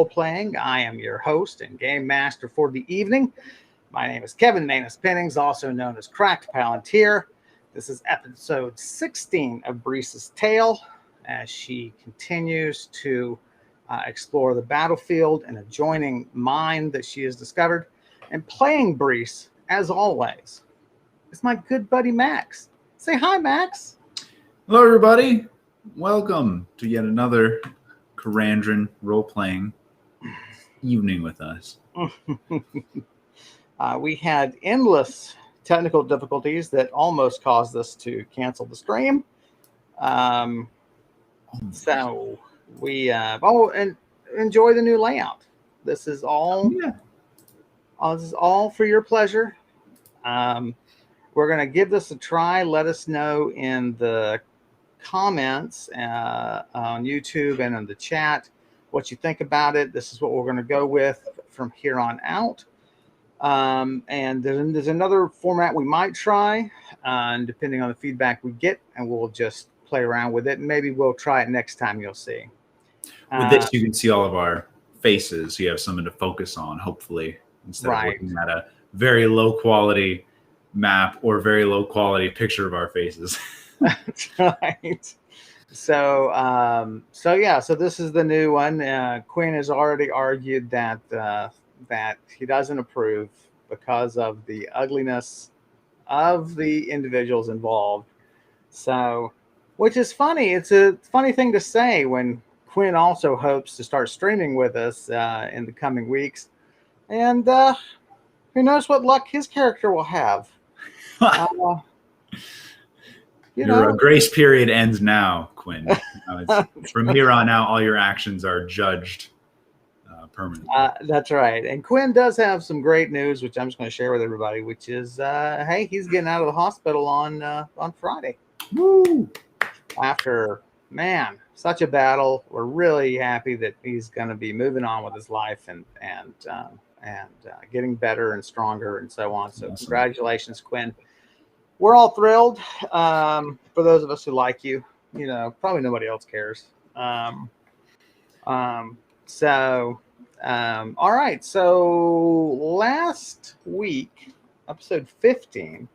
Playing. I am your host and game master for the evening. My name is Kevin Manus Pennings, also known as Cracked Palantir. This is episode 16 of Brise's Tale as she continues to explore the battlefield and adjoining mine that she has discovered. And playing Brise, as always, is my good buddy Max. Say hi, Max. Hello, everybody. Welcome to yet another Karandrin role-playing evening with us. We had endless technical difficulties that almost caused us to cancel the stream. So we and enjoy the new layout. This is all for your pleasure. We're going to give this a try. Let us know in the comments on YouTube and in the chat what you think about it. This is what we're going to go with from here on out. And there's another format we might try, depending on the feedback we get, and we'll just play around with it. And maybe we'll try it next time. You'll see. With this, you can see all of our faces. You have something to focus on, hopefully, instead of looking at a very low quality map or very low quality picture of our faces. That's right. So this is the new one. Quinn has already argued that he doesn't approve because of the ugliness of the individuals involved. So, which is funny. It's a funny thing to say when Quinn also hopes to start streaming with us in the coming weeks. And who knows what luck his character will have. Your grace period ends now, Quinn. From here on out, all your actions are judged permanently. That's right. And Quinn does have some great news, which I'm just going to share with everybody, which is, hey, he's getting out of the hospital on Friday. Woo! After, man, such a battle. We're really happy that he's going to be moving on with his life and getting better and stronger and so on. So Congratulations, Quinn. We're all thrilled. For those of us who like you, probably nobody else cares. All right. So last week, episode 15,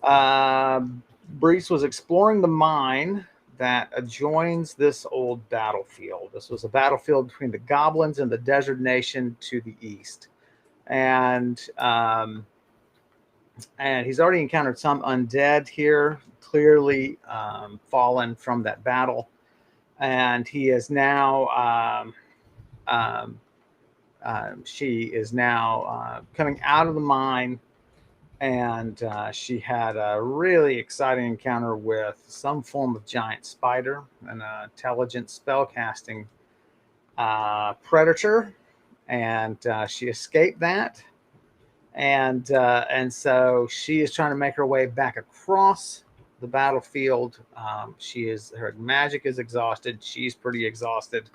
Brise was exploring the mine that adjoins this old battlefield. This was a battlefield between the goblins and the desert nation to the east. And he's already encountered some undead here, clearly fallen from that battle. And he is now, she is now coming out of the mine. And she had a really exciting encounter with some form of giant spider, an intelligent spellcasting predator. And she escaped that. And so she is trying to make her way back across the battlefield. Her magic is exhausted. She's pretty exhausted.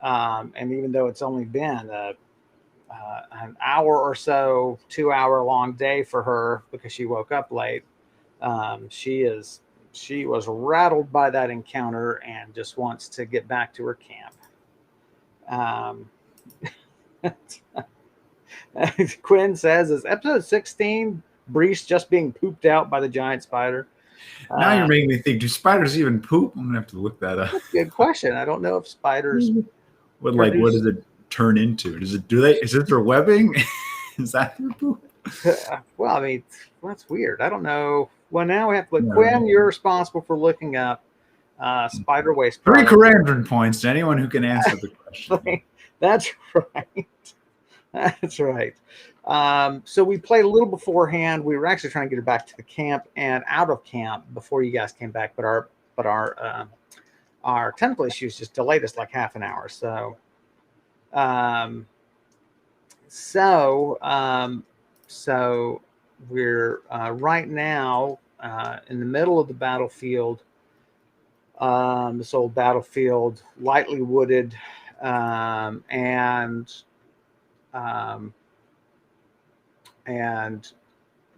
And even though it's only been an hour or so, 2-hour-long day for her because she woke up late, she was rattled by that encounter and just wants to get back to her camp. Quinn says, is episode 16 Brise just being pooped out by the giant spider? Now you're making me think, do spiders even poop? I'm gonna have to look that up. That's a good question. I don't know if spiders what does it turn into? Is it their webbing? Is that their poop? Well, I mean, that's weird. I don't know. Well, now we have to look. Quinn, you're responsible for looking up spider waste. 3 Karandrin points to anyone who can answer the question. That's right. That's right. So we played a little beforehand. We were actually trying to get her back to the camp and out of camp before you guys came back. But our technical issues just delayed us like half an hour. So we're right now in the middle of the battlefield. This old battlefield, lightly wooded, and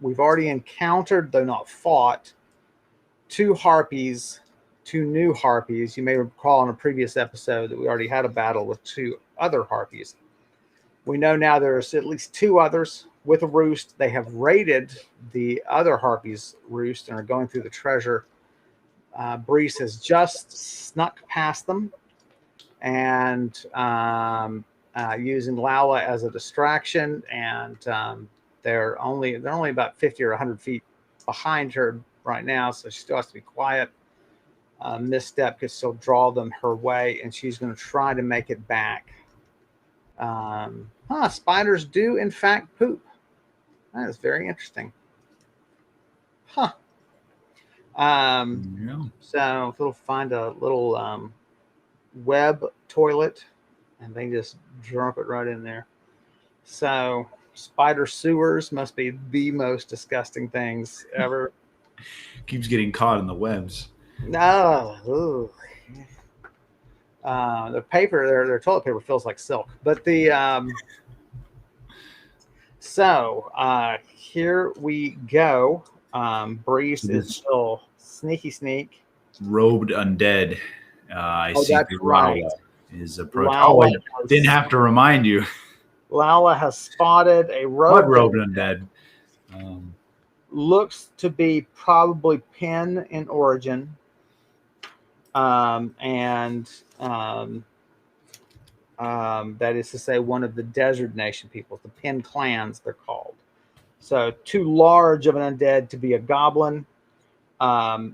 we've already encountered, though not fought, two new harpies. You may recall in a previous episode that we already had a battle with two other harpies. We know now there's at least 2 others with a roost. They have raided the other harpies' roost and are going through the treasure. Brise has just snuck past them and using Lala as a distraction, and they're only about 50 or 100 feet behind her right now, so she still has to be quiet. Misstep could still draw them her way, and she's going to try to make it back. Spiders do in fact poop. That is very interesting. Huh. So they'll find a little web toilet, and they just drop it right in there. So spider sewers must be the most disgusting things ever. Keeps getting caught in the webs. No. The paper, their toilet paper feels like silk. But the here we go. Brise is still sneak. Robed undead. I see that's right. Lala is approaching. I didn't have to remind you. Lala has spotted a robed undead. Looks to be probably Pen in origin. That is to say, one of the desert nation peoples, the Pen clans, they're called. So too large of an undead to be a goblin, but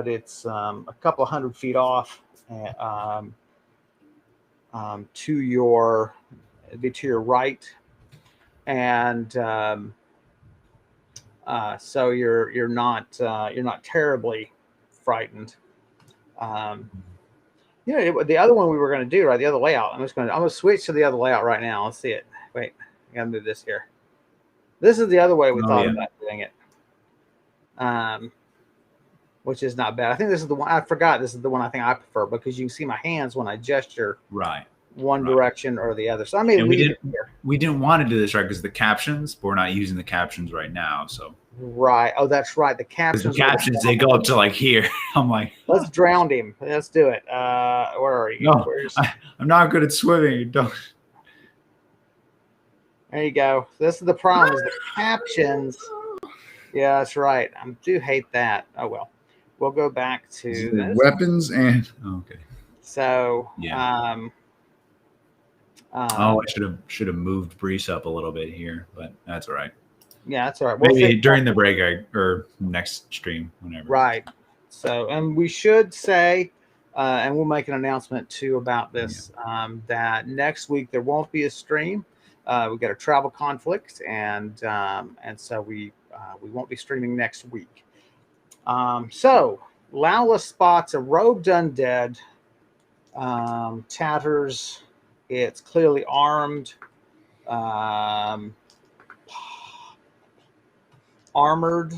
it's a couple 100 feet off to your right, and so you're not terribly frightened. The other one we were going to do, right? The other layout. I'm going to switch to the other layout right now. Let's see it. Wait, I got to move this here. This is the other way we thought about doing it. Which is not bad. I think this is the one. I forgot. This is the one I think I prefer because you can see my hands when I gesture. Right. One direction or the other. So I mean, we didn't want to do this right because the captions, but we're not using the captions right now. So right. Oh, that's right. The captions. They go up to like here. I'm like, let's drown him. Let's do it. Where are you? No, I'm not good at swimming. Don't. There you go. This is the problem. Is the captions. Yeah, that's right. I do hate that. Oh well. We'll go back to weapons and okay. So yeah. I should have moved Brise up a little bit here, but that's all right. Yeah, that's all right. Maybe during the break or next stream, whenever. Right. So, and we should say, and we'll make an announcement too about this, that next week there won't be a stream. We got a travel conflict, and so we won't be streaming next week. So Lala spots a robed undead, tatters. It's clearly armed, armored.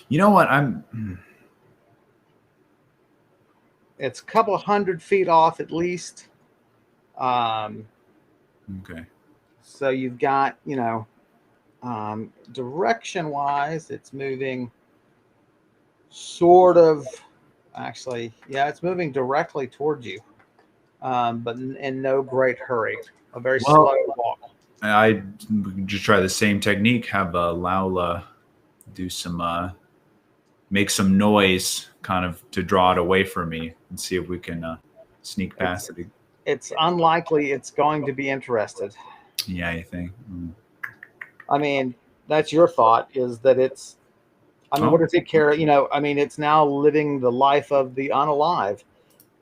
You know what? It's a couple 100 feet off at least. Okay. So you've got, direction-wise, it's moving sort of, actually, yeah, it's moving directly towards you, but in no great hurry. A very slow walk. I just try the same technique. Have Lala do some, make some noise, kind of to draw it away from me, and see if we can sneak past it. It's unlikely it's going to be interested. Yeah, you think? I mean, that's your thought. Is that it's? I mean, what does it care? It's now living the life of the unalive.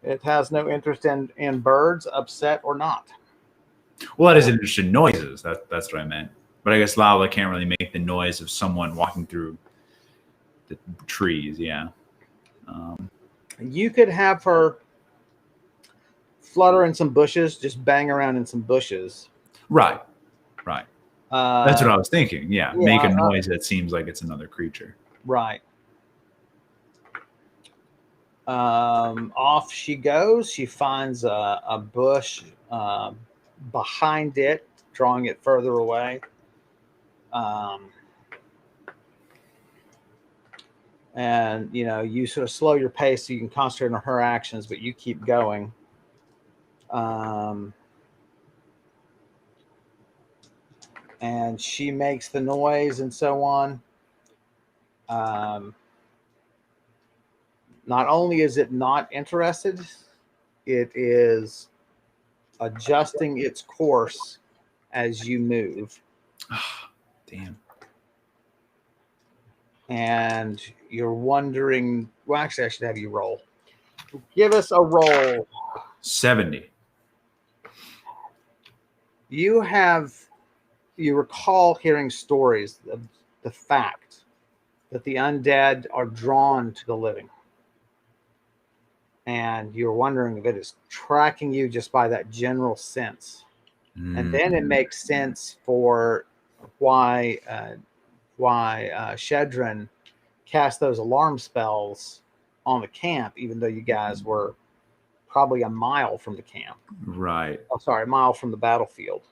It has no interest in birds, upset or not. Well, it is interested in noises. That's what I meant. But I guess Lala can't really make the noise of someone walking through the trees. Yeah. You could have her flutter in some bushes, just bang around in some bushes. Right. That's what I was thinking. Yeah, make a noise that seems like it's another creature. Right. Off she goes. She finds a bush behind it, drawing it further away. And you sort of slow your pace so you can concentrate on her actions, but you keep going. And she makes the noise and so on. Not only is it not interested, it is adjusting its course as you move. Damn. And you're wondering, well, actually, I should have you roll. Give us a roll. 70. You recall hearing stories of the fact that the undead are drawn to the living. And you're wondering if it is tracking you just by that general sense. And then it makes sense for why Shedrin cast those alarm spells on the camp, even though you guys were probably a mile from the camp. Right. Oh, sorry, a mile from the battlefield.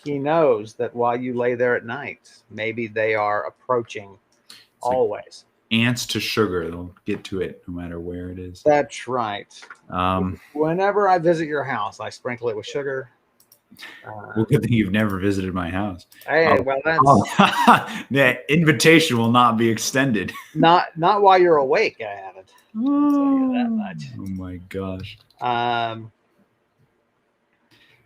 He knows that while you lay there at night, maybe they are approaching always. Like ants to sugar. They'll get to it no matter where it is. That's right. Whenever I visit your house, I sprinkle it with sugar. Well, good thing you've never visited my house. Hey, well, that's the invitation will not be extended. Not while you're awake. I haven't. That much. Oh my gosh.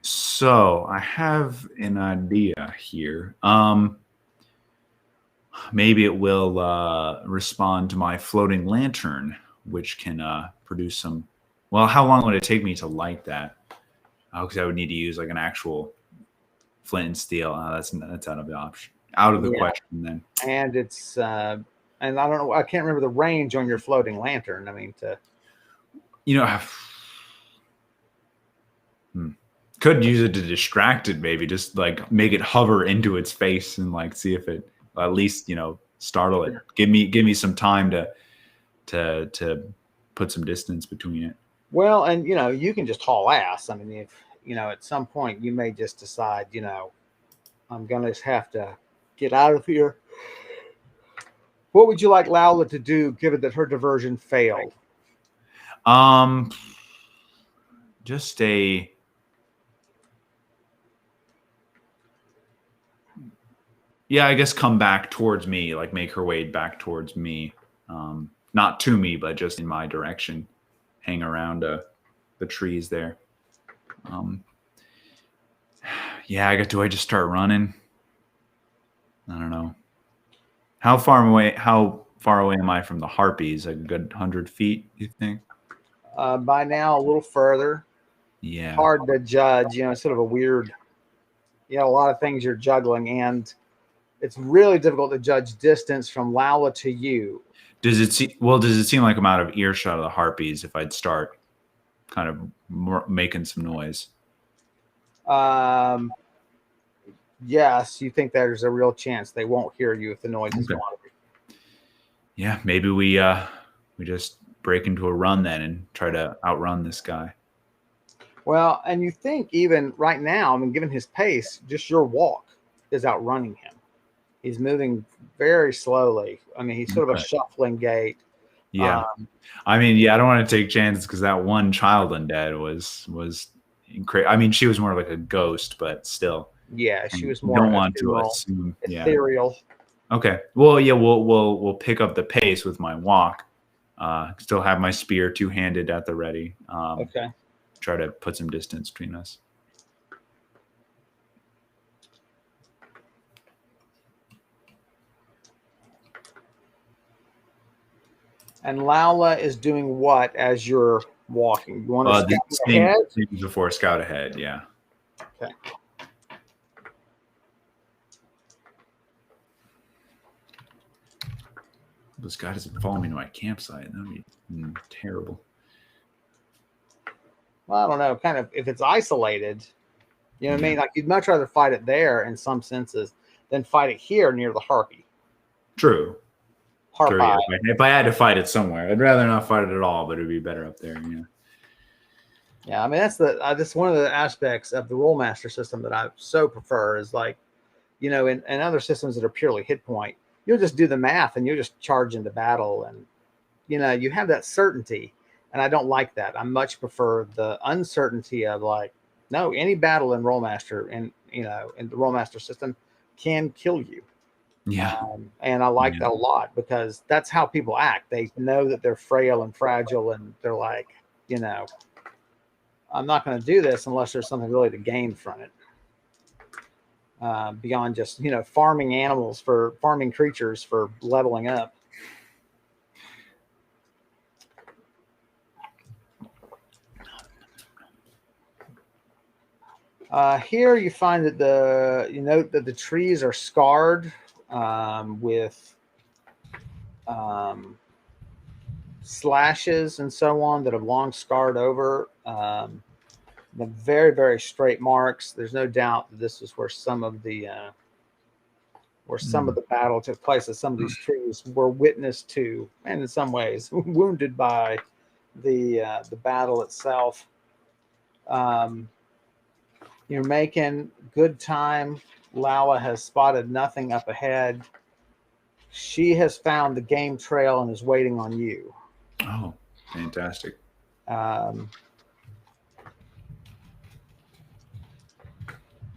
So I have an idea here. Maybe it will respond to my floating lantern, which can produce some. Well, how long would it take me to light that? Because I would need to use like an actual flint and steel. That's out of the option, out of the question then. And it's and I don't know. I can't remember the range on your floating lantern. I mean, could use it to distract it. Maybe just like make it hover into its face and like see if it at least startle it. Give me some time to put some distance between it. Well, and you can just haul ass. I mean, if at some point you may just decide, I'm gonna have to get out of here. What would you like Laula to do, given that her diversion failed? Just a. Yeah, I guess come back towards me, like make her way back towards me. Not to me, but just in my direction. Hang around the trees there. Do I just start running? I don't know. How far away am I from the harpies? A good 100 feet, you think? By now, a little further. Yeah. Hard to judge. It's sort of a weird, a lot of things you're juggling, and it's really difficult to judge distance from Laula to you. Does it seem like I'm out of earshot of the harpies if I'd start kind of making some noise? Yes, you think there's a real chance they won't hear you if the noise is loud. Yeah, maybe we just break into a run then and try to outrun this guy. Well, and you think even right now, I mean, given his pace, just your walk is outrunning him. He's moving very slowly. I mean, he's sort of a shuffling gait. Yeah. I don't want to take chances because that one child undead was incredible. I mean, she was more like a ghost, but still. Yeah, she was more. Don't want to assume. Ethereal. Yeah. Okay. Well, yeah, we'll pick up the pace with my walk. Still have my spear two-handed at the ready. Okay. Try to put some distance between us. And Laula is doing what as you're walking? You want to scout ahead? Before scout ahead, yeah. Okay. This guy doesn't follow me to my campsite. That would be terrible. Well, I don't know. Kind of, if it's isolated, you know what I mean? Like, you'd much rather fight it there in some senses than fight it here near the harpy. True. Harpy. Yeah. If I had to fight it somewhere, I'd rather not fight it at all, but it'd be better up there. Yeah. Yeah, I mean, that's one of the aspects of the Rollmaster system that I so prefer is like in other systems that are purely hit point, you'll just do the math and you'll just charge into battle, and you have that certainty. And I don't like that. I much prefer the uncertainty of like, no, any battle in Rollmaster and in the Rollmaster system can kill you. Yeah. And I like that a lot, because that's how people act. They know that they're frail and fragile, and they're like, I'm not going to do this unless there's something really to gain from it. Beyond just, farming creatures for leveling up. Here you find that you note that the trees are scarred with slashes and so on that have long scarred over. The very, very straight marks. There's no doubt that this is where some of the battle took place. That some of these trees were witness to, and in some ways wounded by the battle itself. You're making good time. Lawa has spotted nothing up ahead. She has found the game trail and is waiting on you. Oh, fantastic.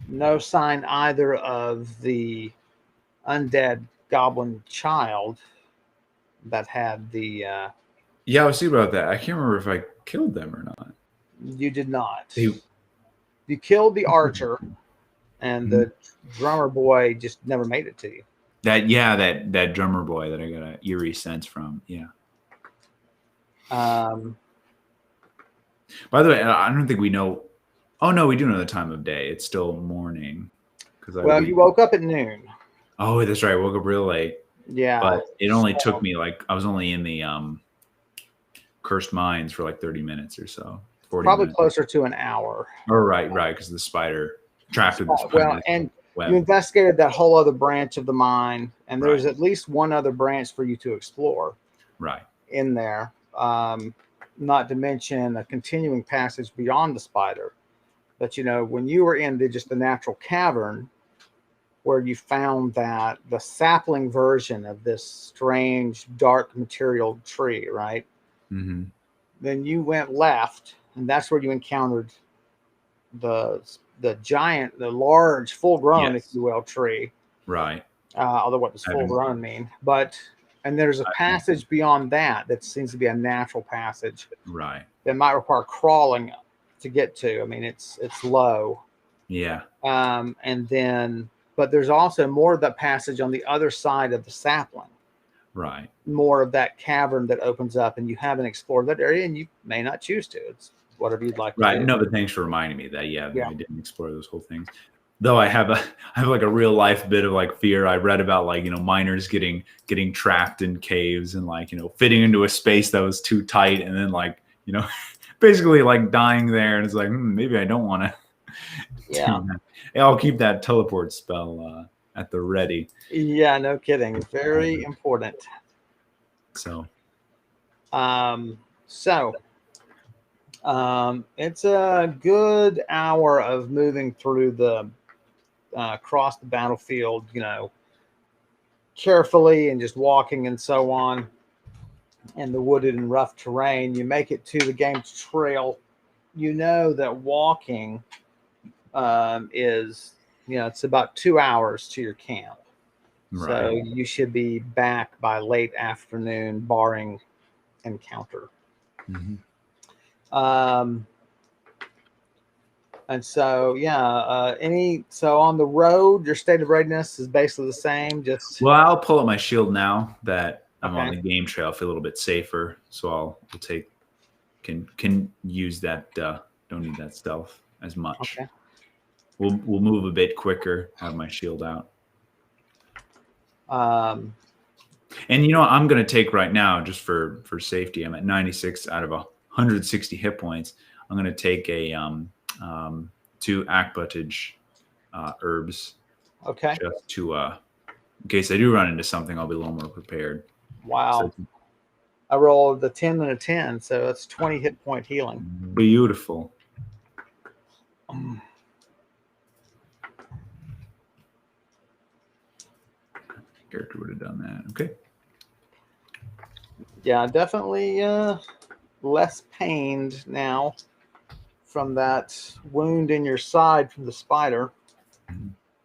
No sign either of the undead goblin child that had the... Yeah, I was thinking about that. I can't remember if I killed them or not. You did not. You killed the archer, and the drummer boy just never made it to you. That drummer boy that I got an eerie sense from. Yeah. By the way, I don't think we know. Oh no, we do know the time of day. It's still morning. You woke up at noon. Oh, that's right. I woke up real late. Yeah. But it only took me I was only in the Cursed Mines for 30 minutes or so. 40 probably minutes. Closer to an hour. Oh, right, because the spider trapped in the spider. Well, and you investigated that whole other branch of the mine, and there's at least one other branch for you to explore. Right. In there. Not to mention a continuing passage beyond the spider. But when you were in the natural cavern, where you found that the sapling version of this strange dark material tree, right? Mm-hmm. Then you went left, and that's where you encountered the giant, the large, full-grown, if you will, tree. Right. Although what does full-grown mean? And there's a passage beyond that seems to be a natural passage. Right. That might require crawling to get to. I mean, it's low. Yeah. But there's also more of that passage on the other side of the sapling. Right. More of that cavern that opens up, and you haven't explored that area, and you may not choose to. It's whatever you'd like to do. Right. No, but thanks for reminding me that. I didn't explore those whole things. Though I have a real life bit of fear. I read about miners getting trapped in caves and fitting into a space that was too tight, and then basically dying there, and it's maybe I don't want to. Yeah. I'll keep that teleport spell at the ready. Yeah, no kidding. Very important. So. It's a good hour of moving through the across the battlefield, carefully, and just walking and so on in the wooded and rough terrain. You make it to the game trail. That walking is, it's about 2 hours to your camp. Right. So you should be back by late afternoon, barring encounter. Mm-hmm. And so, so on the road, your state of readiness is basically the same. Well, I'll pull up my shield now that I'm on the game trail. I feel a little bit safer, so I'll take can use that. Don't need that stealth as much. Okay. We'll move a bit quicker. Have my shield out. And I'm going to take right now, just for safety. I'm at 96 out of 160 hit points. I'm going to take a 2 Akbutage herbs. Okay. Just to in case I do run into something, I'll be a little more prepared. Wow. So, I rolled a 10 and a 10, so that's 20 hit point healing. Beautiful. Character would have done that. Okay. Yeah, definitely less pained now from that wound in your side from the spider.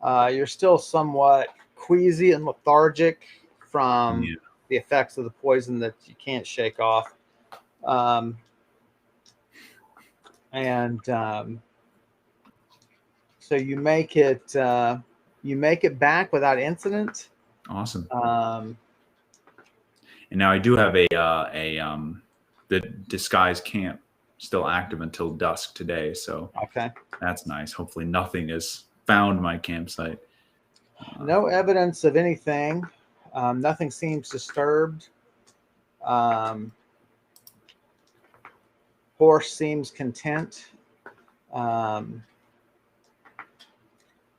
You're still somewhat queasy and lethargic from the effects of the poison that you can't shake off. So you make it back without incident. Awesome. Um, and now I do have the disguise camp still active until dusk today, so okay. That's nice. Hopefully nothing has found my campsite. No evidence of anything. Nothing seems disturbed. Horse seems content.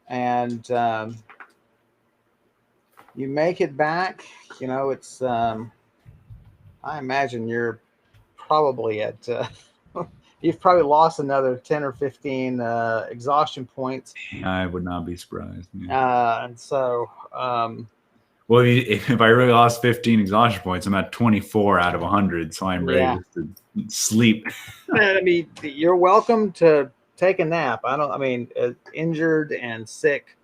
And you make it back. It's I imagine you're probably at you've probably lost another 10 or 15 exhaustion points. I would not be surprised. Yeah. And so well, if I really lost 15 exhaustion points, I'm at 24 out of 100, so I'm ready to sleep. I mean, you're welcome to take a nap. Injured and sick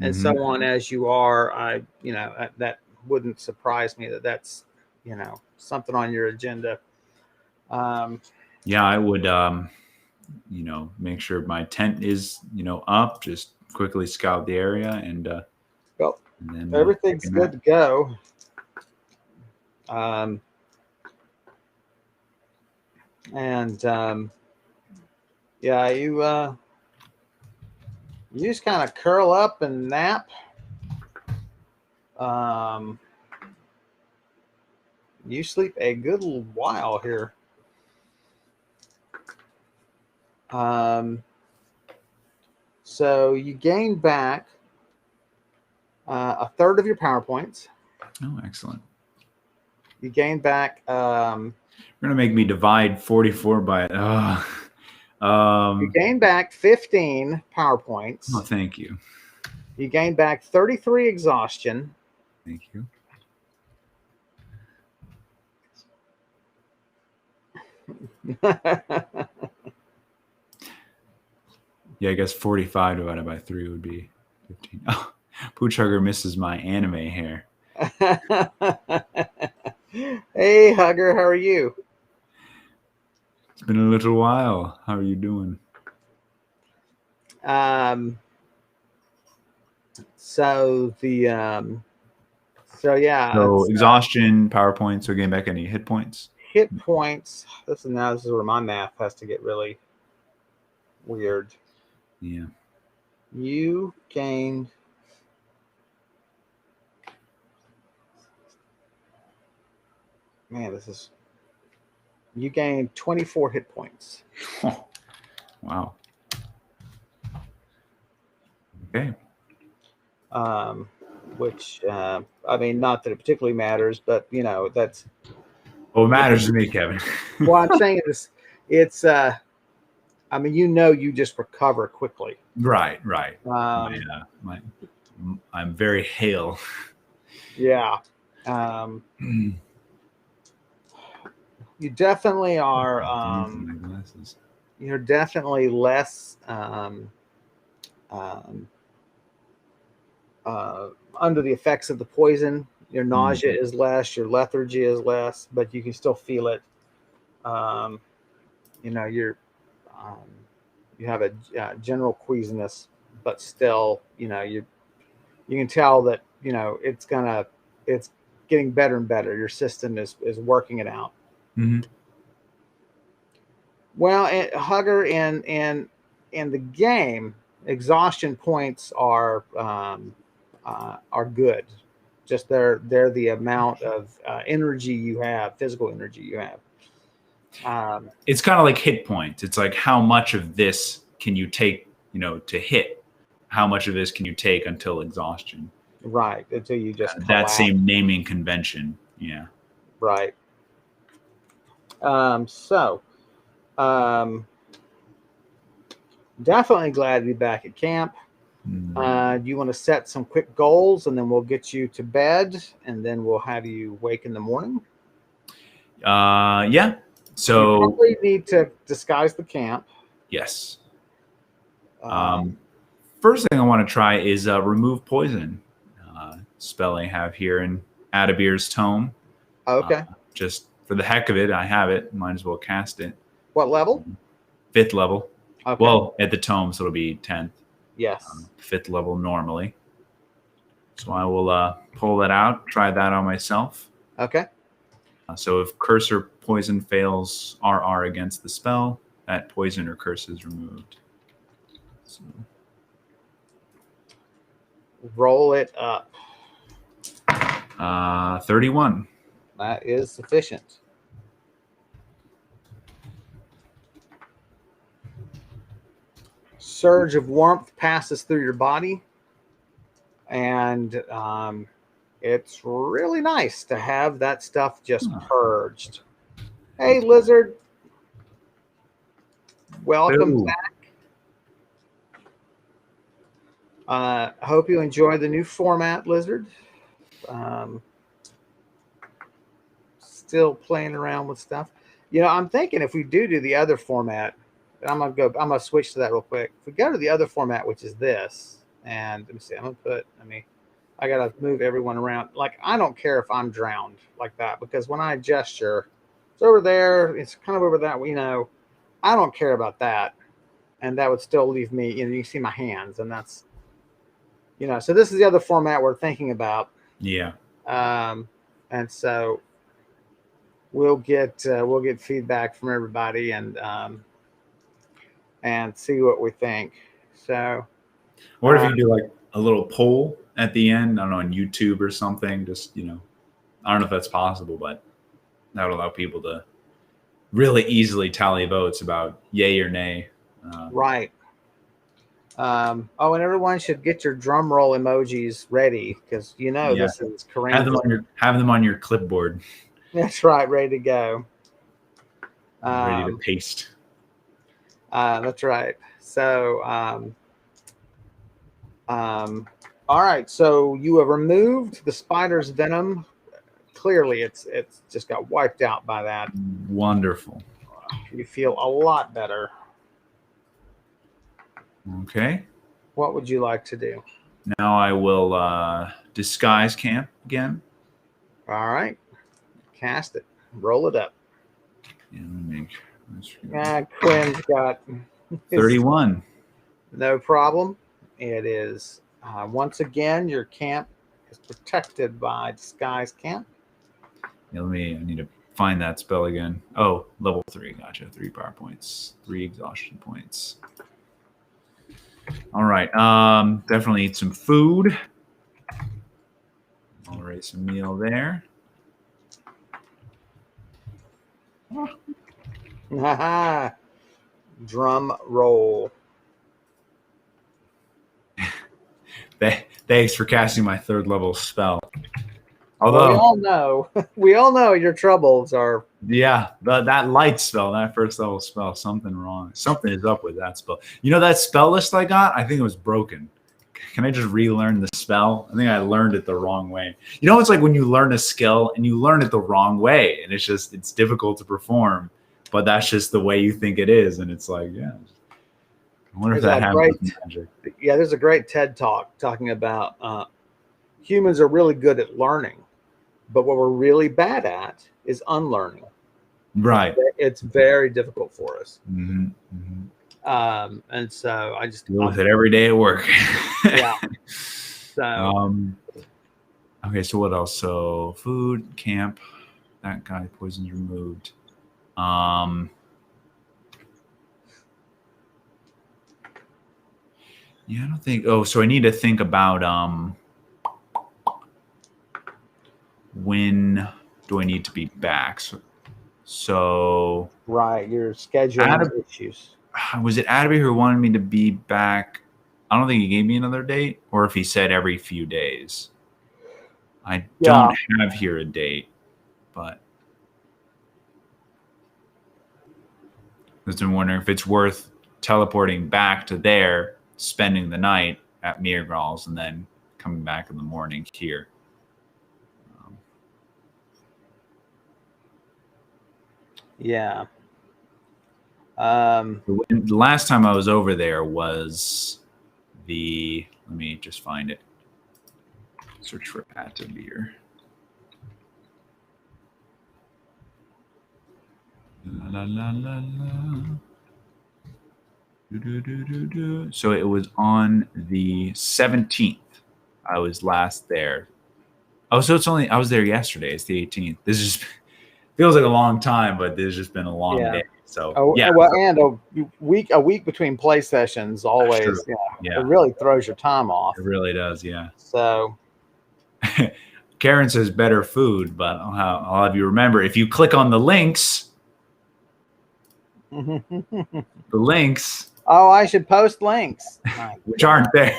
and so on as you are, that wouldn't surprise me that's something on your agenda. Yeah, I would make sure my tent is up, just quickly scout the area, and then everything's good to go. You just kind of curl up and nap. You sleep a good while here. So you gain back a third of your power points. Oh, excellent. You gain back. You're gonna make me divide 44 by. You gain back 15 power points. Oh, thank you. You gain back 33 exhaustion. Thank you. Yeah, I guess 45 divided by 3 would be 15. Oh, Pooch Hugger misses my anime hair. Hey, Hugger, how are you? It's been a little while. How are you doing? So exhaustion, power points. So gain back any hit points. Hit points. This is where my math has to get really weird. Yeah. You gained. Man, you gained 24 hit points. Oh, wow. Okay. Which not that it particularly matters, but that's. Well, it matters to me, Kevin. Well, I'm saying it's. You just recover quickly. Right. I'm very hale. Yeah. You definitely are. You're definitely less under the effects of the poison. Your nausea is less. Your lethargy is less, but you can still feel it. You have a general queasiness, but still, you can tell that it's getting better and better. Your system is working it out. Mm-hmm. Well, Hugger, in the game, exhaustion points are good. Just they're the amount of energy you have, physical energy you have. It's kind of like hit points. It's like how much of this can you take, to hit? How much of this can you take until exhaustion? Right, until you just that same naming convention. Yeah. Right. Definitely glad to be back at camp. You want to set some quick goals, and then we'll get you to bed, and then we'll have you wake in the morning. Yeah. So you probably need to disguise the camp. Yes. First thing I want to try is remove poison. Spell I have here in Adabir's tome. Okay. Just for the heck of it, I have it. Might as well cast it. What level? 5th level. Okay. Well, at the tome, so it'll be 10th. Yes. 5th level normally. So I will pull that out, try that on myself. Okay. So if curse or poison fails RR against the spell, that poison or curse is removed. So. Roll it up. 31. That is sufficient. Surge of warmth passes through your body, and it's really nice to have that stuff just purged. Hey, Lizard. Welcome back. I hope you enjoy the new format, Lizard. Still playing around with stuff. I'm thinking if we do the other format, I'm gonna switch to that real quick. If we go to the other format, which is this, and let me see, I gotta move everyone around. Like, I don't care if I'm drowned like that, because when I gesture, it's over there, it's kind of over that, I don't care about that. And that would still leave me, you see my hands, and that's, so this is the other format we're thinking about. Yeah. And so we'll get feedback from everybody and see what we think. So, or if you do like a little poll at the end, I don't know, on YouTube or something, just, I don't know if that's possible, but that would allow people to really easily tally votes about yay or nay. Right. And everyone should get your drum roll emojis ready, because this is Karandrin. Have them on your clipboard. That's right, ready to go. Ready to paste. That's right. So, all right. So you have removed the spider's venom. Clearly, it's just got wiped out by that. Wonderful. You feel a lot better. Okay. What would you like to do? Now I will disguise camp again. All right. Cast it. Roll it up. Yeah, let me Quinn's got 31. No problem. It is once again, your camp is protected by disguise camp. Yeah, I need to find that spell again. Oh, level 3. Gotcha. 3 power points, 3 exhaustion points. All right. Definitely eat some food. I'll raise a meal there. Drum roll. Thanks for casting my 3rd level spell. Although we all know your troubles are. Yeah, that light spell, that 1st level spell, something wrong. Something is up with that spell. That spell list I got, I think it was broken. Can I just relearn the spell? I think I learned it the wrong way. It's like when you learn a skill and you learn it the wrong way, and it's difficult to perform, but that's just the way you think it is, and it's like, yeah. I wonder if that happens with magic. Yeah, there's a great TED talk talking about humans are really good at learning, but what we're really bad at is unlearning. Right. It's very difficult for us. Mm-hmm. Mm-hmm. And so I just deal with it every day at work. Yeah. So okay, so what else? So food, camp, that guy, poison's removed. Yeah, I don't think. Oh, so I need to think about when do I need to be back? So right, your scheduling issues. Was it Adabir who wanted me to be back? I don't think he gave me another date, or if he said every few days. I don't have here a date, but I was wondering if it's worth teleporting back to there, spending the night, at Mirgral's and then coming back in the morning here. Yeah. The last time I was over there was let me just find it. Search for Atavir. La, la, la, la. So it was on the 17th. I was last there. Oh, so I was there yesterday. It's the 18th. This just feels like a long time, but this has just been a long day. So yeah. Well, and a week between play sessions always, it really throws your time off. It really does, yeah. So Karen says better food, but I'll have you remember, if you click on the links, Oh, I should post links, which aren't there.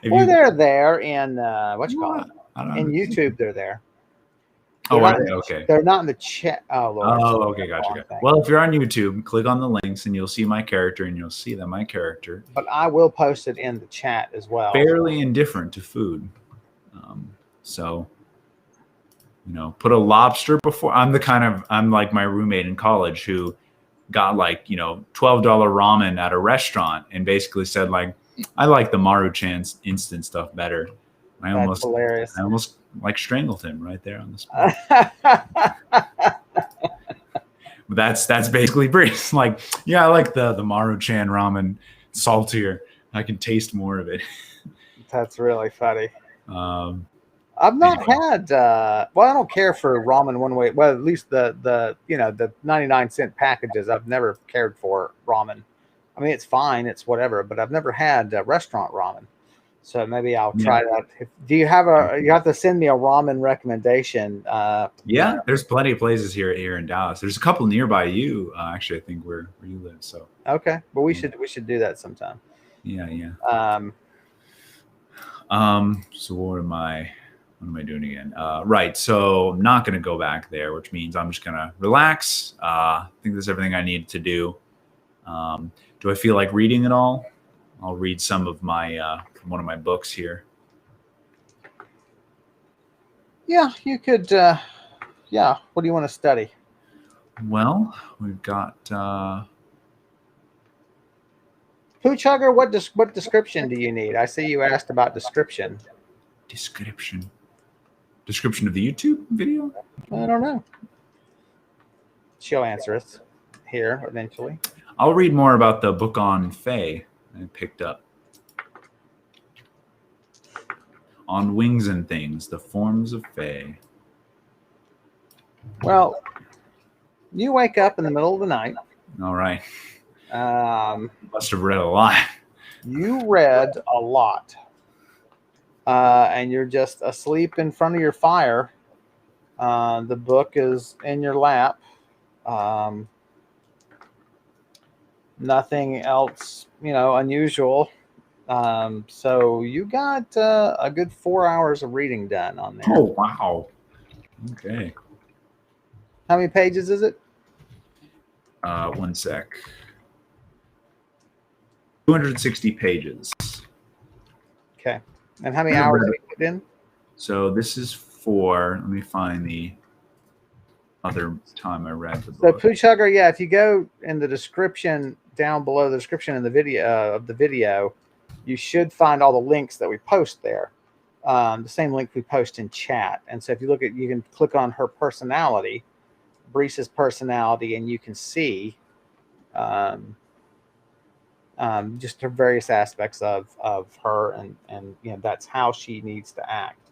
They're there in what you call it? In YouTube, they're there. Okay. They're not in the chat. Oh, Lord. Okay, gotcha. Well, if you're on YouTube, click on the links and you'll see my character, and you'll see that my character. But I will post it in the chat as well. Fairly indifferent to food, so put a lobster before. I'm like my roommate in college who got like $12 ramen at a restaurant and basically said like, I like the Maruchan's instant stuff better. That's hilarious. I almost like strangled him right there on the spot. That's basically Brise. Like, yeah, I like the Maruchan ramen saltier. I can taste more of it. That's really funny. I've not had. Well, I don't care for ramen one way. Well, at least the 99-cent packages. I've never cared for ramen. I mean, it's fine. It's whatever. But I've never had restaurant ramen. So maybe I'll try that. Do you have you have to send me a ramen recommendation? Yeah, there's plenty of places here in Dallas. There's a couple nearby you, actually, I think where you live. So okay, but we should do that sometime. Yeah. So what am I doing again? Right. So I'm not going to go back there, which means I'm just going to relax. I think that's everything I need to do. Do I feel like reading at all? I'll read some of my from one of my books here. Yeah, you could. Yeah. What do you want to study? Well, we've got Pooch Hugger. What description do you need? I see you asked about description. Description of the YouTube video? I don't know. She'll answer us here eventually. I'll read more about the book on Fae I picked up. On Wings and Things, The Forms of Fae. Well, you wake up in the middle of the night. All right. Must have read a lot. You read a lot. And you're just asleep in front of your fire. The book is in your lap. Nothing else, unusual. So you got a good 4 hours of reading done on there. Oh, wow. Okay. How many pages is it? 1 sec. 260 pages. Okay. And how many hours have you put in? So this is let me find the other time I read the book. So Pooch Hugger, yeah, if you go in the description, down below the description in the video, you should find all the links that we post there. The same link we post in chat. And so if you you can click on her personality, Brise's personality, and you can see just her various aspects of her, and that's how she needs to act.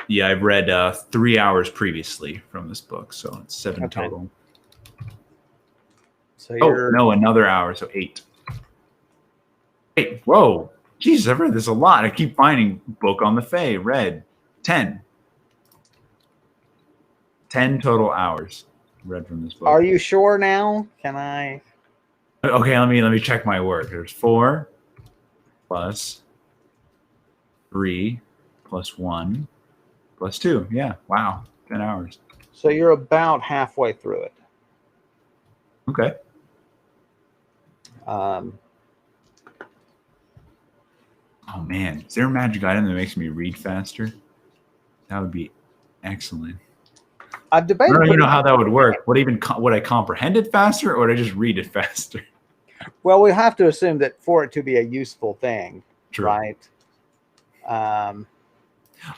Yeah, I've read 3 hours previously from this book, so it's 7 total. So no, another hour, so 8. 8. Whoa, Jesus, I've read this a lot. I keep finding book on the Fae. Read 10. 10 total hours read from this book. Are you sure now? Can I? Okay, let me check my work. There's 4 plus 3 plus 1 plus 2. Yeah, wow, 10 hours. So you're about halfway through it. Okay. Oh man, is there a magic item that makes me read faster? That would be excellent. I've debated. You know how that would work. Would I comprehend it faster, or would I just read it faster? Well, we have to assume that for it to be a useful thing, True. right?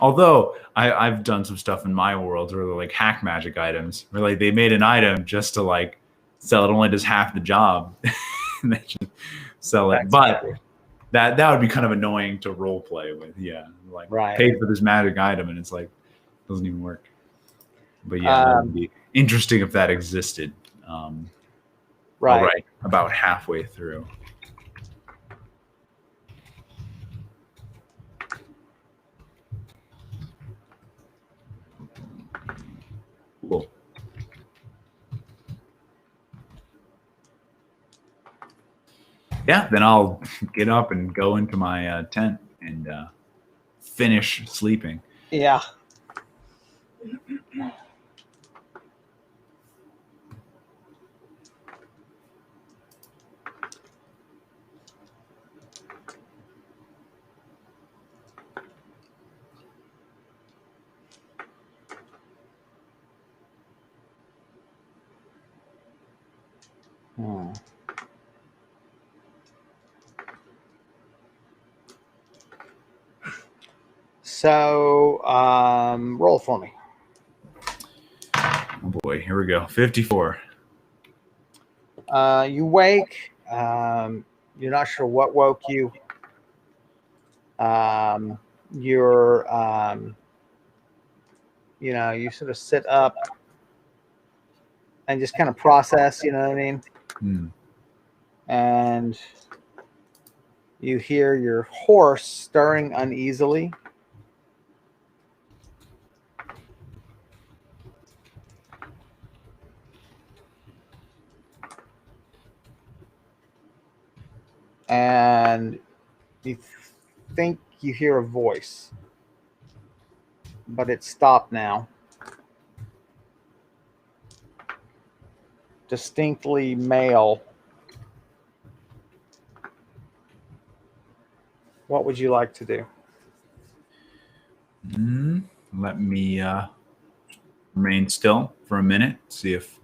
Although I've done some stuff in my world where they're like hack magic items, where like they made an item just to like sell it only does half the job, and they just sell it. But that would be kind of annoying to role play with. Yeah, like paid for this magic item, and it's like doesn't even work. But yeah, that would be interesting if that existed. Right, about halfway through. Cool. Yeah, then I'll get up and go into my tent and finish sleeping. Yeah. So, roll for me. Oh boy, here we go. 54. You wake. You're not sure what woke you. You're, you sort of sit up and just kind of process, you know what I mean? And you hear your horse stirring uneasily. And you think you hear a voice, but it's stopped now. Distinctly male. What would you like to do? Let me remain still for a minute, see if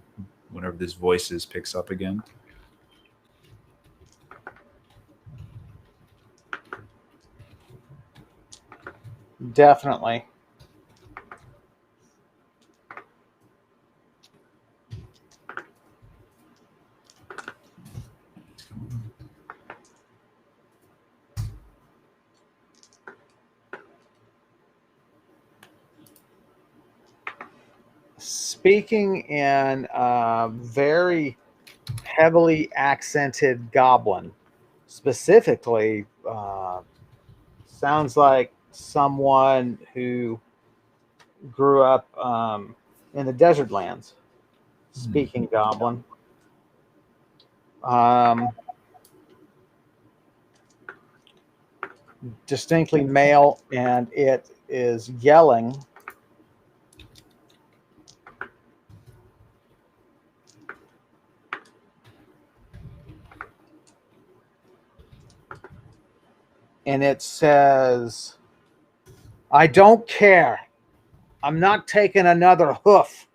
whatever this voice is picks up again. Definitely. Speaking in a very heavily accented goblin, specifically, sounds like someone who grew up in the desert lands. Speaking goblin. Distinctly male, and it is yelling. And it says, I don't care. I'm not taking another hoof.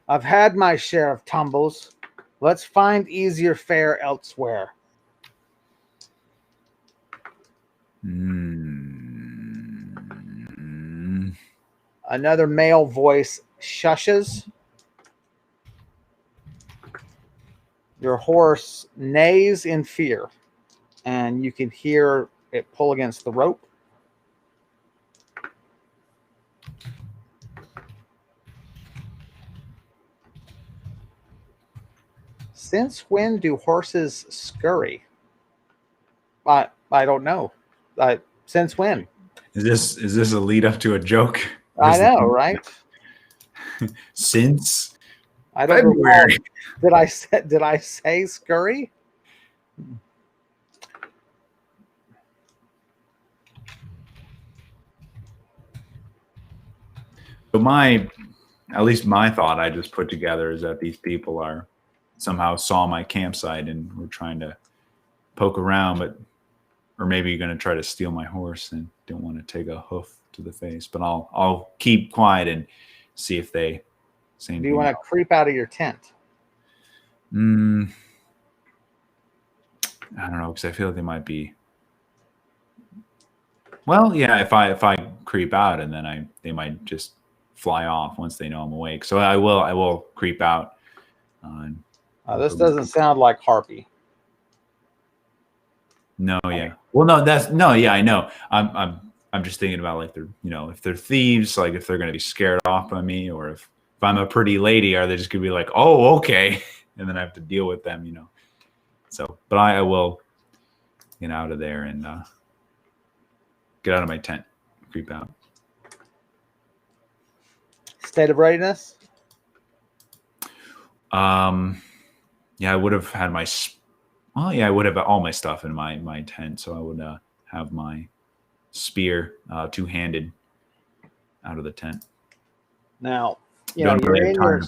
I've had my share of tumbles. Let's find easier fare elsewhere. Another male voice shushes. Your horse neighs in fear, and you can hear it pull against the rope. Since when do horses scurry? I don't know. Since when? Is this a lead up to a joke? I know, right? Since I don't February. Did I say scurry? So at least my thought I just put together is that these people are somehow saw my campsite and were trying to poke around, but or maybe you're gonna try to steal my horse and don't want to take a hoof to the face. But I'll keep quiet and see if they say anything. Do you want to creep out of your tent? I don't know, because I feel like they might be. Well, yeah, if I creep out and then they might just fly off once they know I'm awake. So I will creep out. This doesn't sound like Harpy. No, yeah. Well, no, yeah, I know. I'm just thinking about like they're, if they're thieves, like if they're gonna be scared off by me, or if I'm a pretty lady, are they just gonna be like, oh, okay, and then I have to deal with them, So, but I will get out of there and get out of my tent, creep out. State of readiness? Yeah, I would have had I would have all my stuff in my tent, so I would have my spear two-handed out of the tent. Now, you're really in your...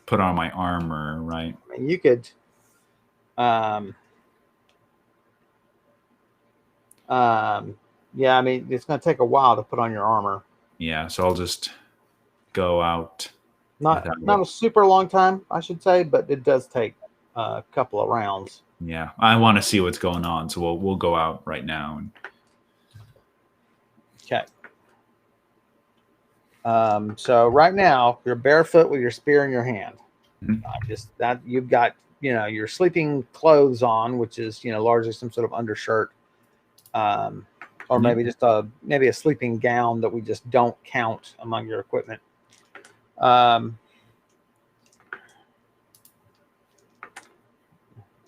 put on my armor, right? I mean, you could yeah, I mean, it's going to take a while to put on your armor. Yeah, so I'll just go out. Not a super long time, I should say, but it does take a couple of rounds. Yeah, I want to see what's going on, so we'll go out right now. Okay. So right now you're barefoot with your spear in your hand. Mm-hmm. You've got your sleeping clothes on, which is largely some sort of undershirt, or maybe just a sleeping gown that we just don't count among your equipment. A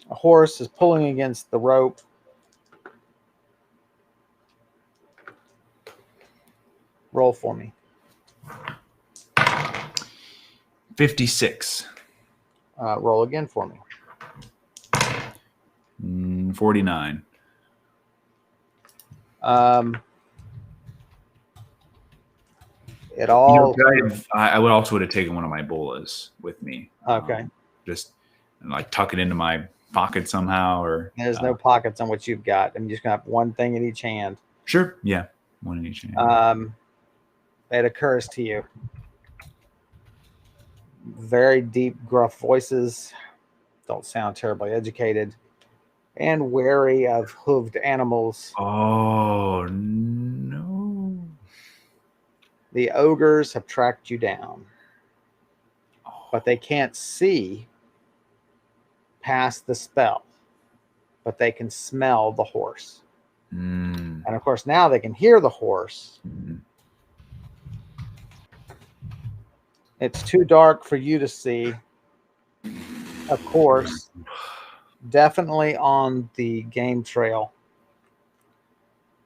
horse is pulling against the rope. Roll for me. 56. Roll again for me. 49. It all. I would also have taken one of my bolas with me. Okay. Just like tuck it into my pocket somehow, or there's no pockets on what you've got. I'm just gonna have one thing in each hand. Sure. Yeah. One in each hand. It occurs to you. Very deep, gruff voices. Don't sound terribly educated. And wary of hooved animals. Oh, no. The ogres have tracked you down. But they can't see past the spell. But they can smell the horse. And of course, now they can hear the horse. It's too dark for you to see. Of course, definitely on the game trail.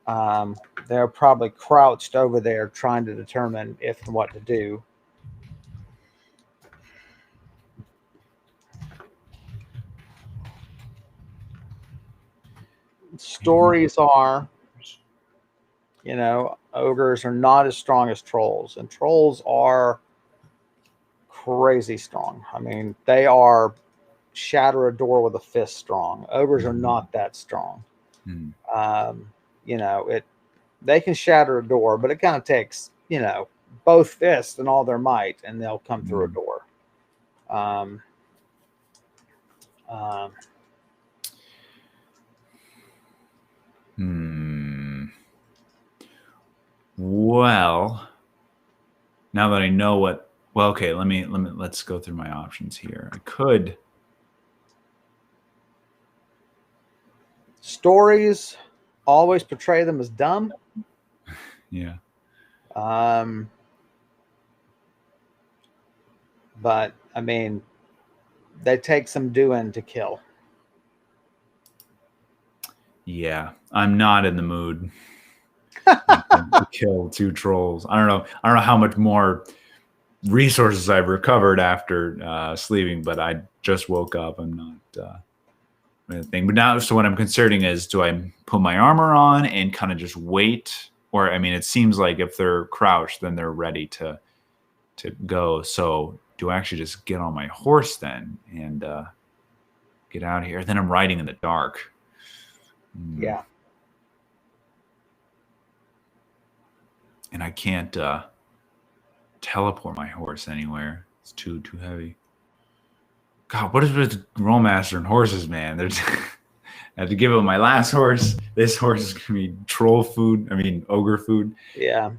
They're probably crouched over there trying to determine if and what to do. Stories are, ogres are not as strong as trolls, and trolls are crazy strong. I mean, they are shatter a door with a fist strong. Ogres are not that strong. They can shatter a door, but it kind of takes, both fists and all their might, and they'll come through a door. Well, now that I know what, okay, let's go through my options here. I could. Stories always portray them as dumb. Yeah. But I mean, they take some doing to kill. Yeah, I'm not in the mood to kill two trolls. I don't know how much more resources I've recovered after sleeping, but I just woke up. I'm not thing. But now, so what I'm considering is, do I put my armor on and kind of just wait? Or, I mean, it seems like if they're crouched, then they're ready to go. So do I actually just get on my horse then and get out of here? Then I'm riding in the dark. Yeah. And I can't teleport my horse anywhere. It's too heavy. God, what is with Rollmaster and horses, man? There's I had to give up my last horse. This horse is gonna be troll food. I mean, ogre food. Yeah.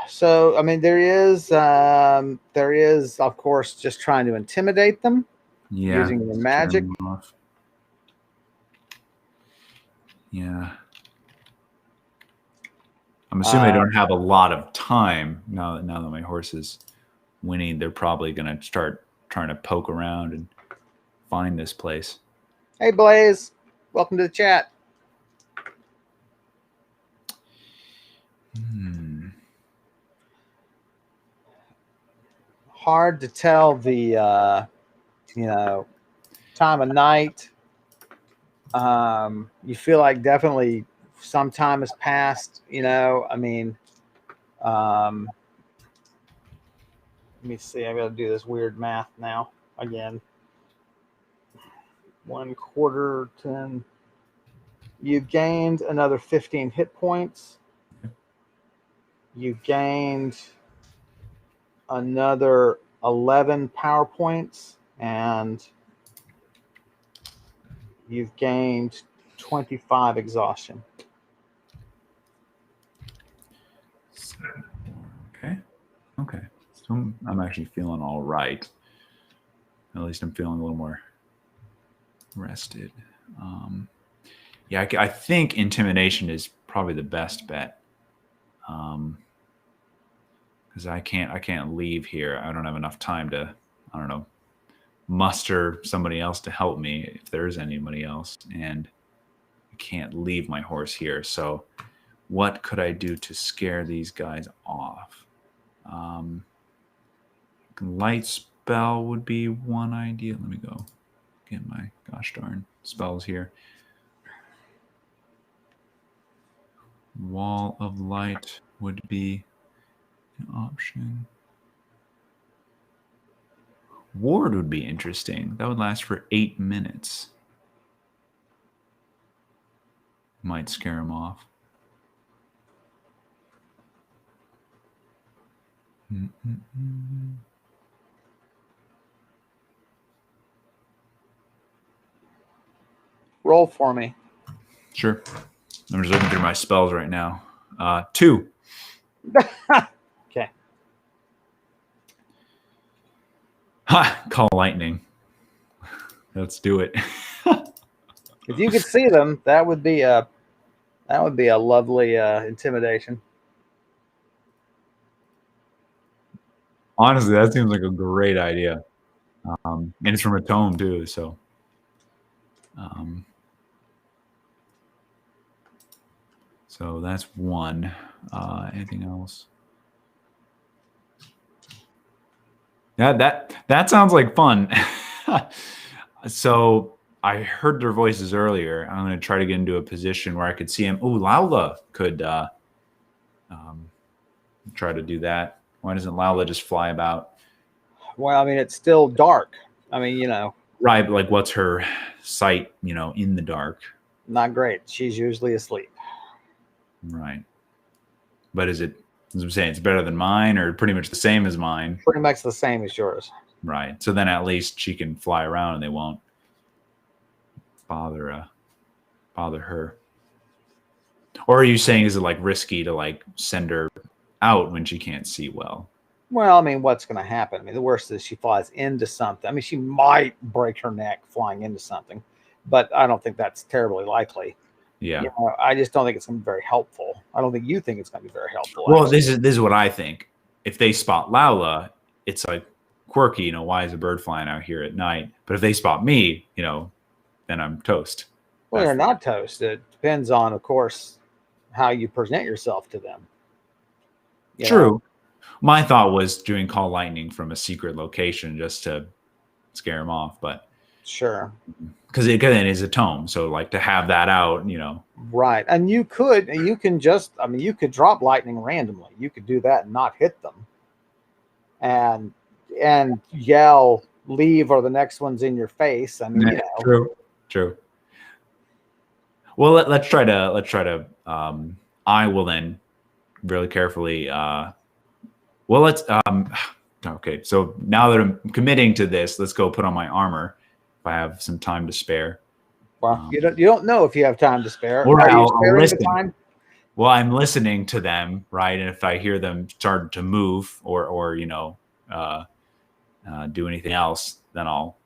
So, I mean, there is, of course, just trying to intimidate them. Yeah. Using their magic. Yeah. I'm assuming I don't have a lot of time now that my horse is winning. They're probably going to start trying to poke around and find this place. Hey, Blaze. Welcome to the chat. Hard to tell the, time of night. You feel like definitely some time has passed, I mean, let me see. I got to do this weird math now again. 1/4 10. You gained another 15 hit points. You gained another 11 power points, and you've gained 25 exhaustion. Okay. So I'm actually feeling all right. At least I'm feeling a little more rested. Yeah, I think intimidation is probably the best bet. Because I can't leave here. I don't have enough time to, I don't know, muster somebody else to help me if there is anybody else, and I can't leave my horse here. So what could I do to scare these guys off? Light spell would be one idea. Let me go get my gosh darn spells here. Wall of light would be an option. Ward would be interesting. That would last for 8 minutes. Might scare him off. Roll for me. Sure. I'm just looking through my spells right now. 2. Okay. Ha! Call lightning. Let's do it. If you could see them, that would be a lovely intimidation. Honestly, that seems like a great idea. And it's from a tome too, so. So that's one. Anything else? Yeah, that sounds like fun. So I heard their voices earlier. I'm going to try to get into a position where I could see him. Oh, Laula could try to do that. Why doesn't Laula just fly about? Well, I mean, it's still dark. I mean, Right, but like what's her sight, in the dark? Not great. She's usually asleep. Right. But is it, as I'm saying, it's better than mine or pretty much the same as mine? Pretty much the same as yours. Right. So then at least she can fly around and they won't bother her. Or are you saying, is it like risky to like send her out when she can't see well? Well, I mean, what's going to happen? I mean, the worst is she flies into something. I mean, she might break her neck flying into something, but I don't think that's terribly likely. Yeah. I just don't think it's going to be very helpful. I don't think you think it's going to be very helpful. Well, this is what I think. If they spot Laula, it's like quirky, why is a bird flying out here at night? But if they spot me, then I'm toast. Well, you're not toast. It depends on, of course, how you present yourself to them. True. My thought was doing call lightning from a secret location just to scare him off, but sure, because it is a tome, so like to have that out, right. And you could drop lightning randomly. You could do that and not hit them, and yell, "Leave!" or the next one's in your face. I mean, True. Well, let's try to. I will then really carefully. Well, let's. Okay, so now that I'm committing to this, let's go put on my armor. If I have some time to spare. Well, you don't know if you have time to spare. All right, Are you I'll sparing the listen. time? Well, I'm listening to them, right? And if I hear them start to move or do anything else, then I'll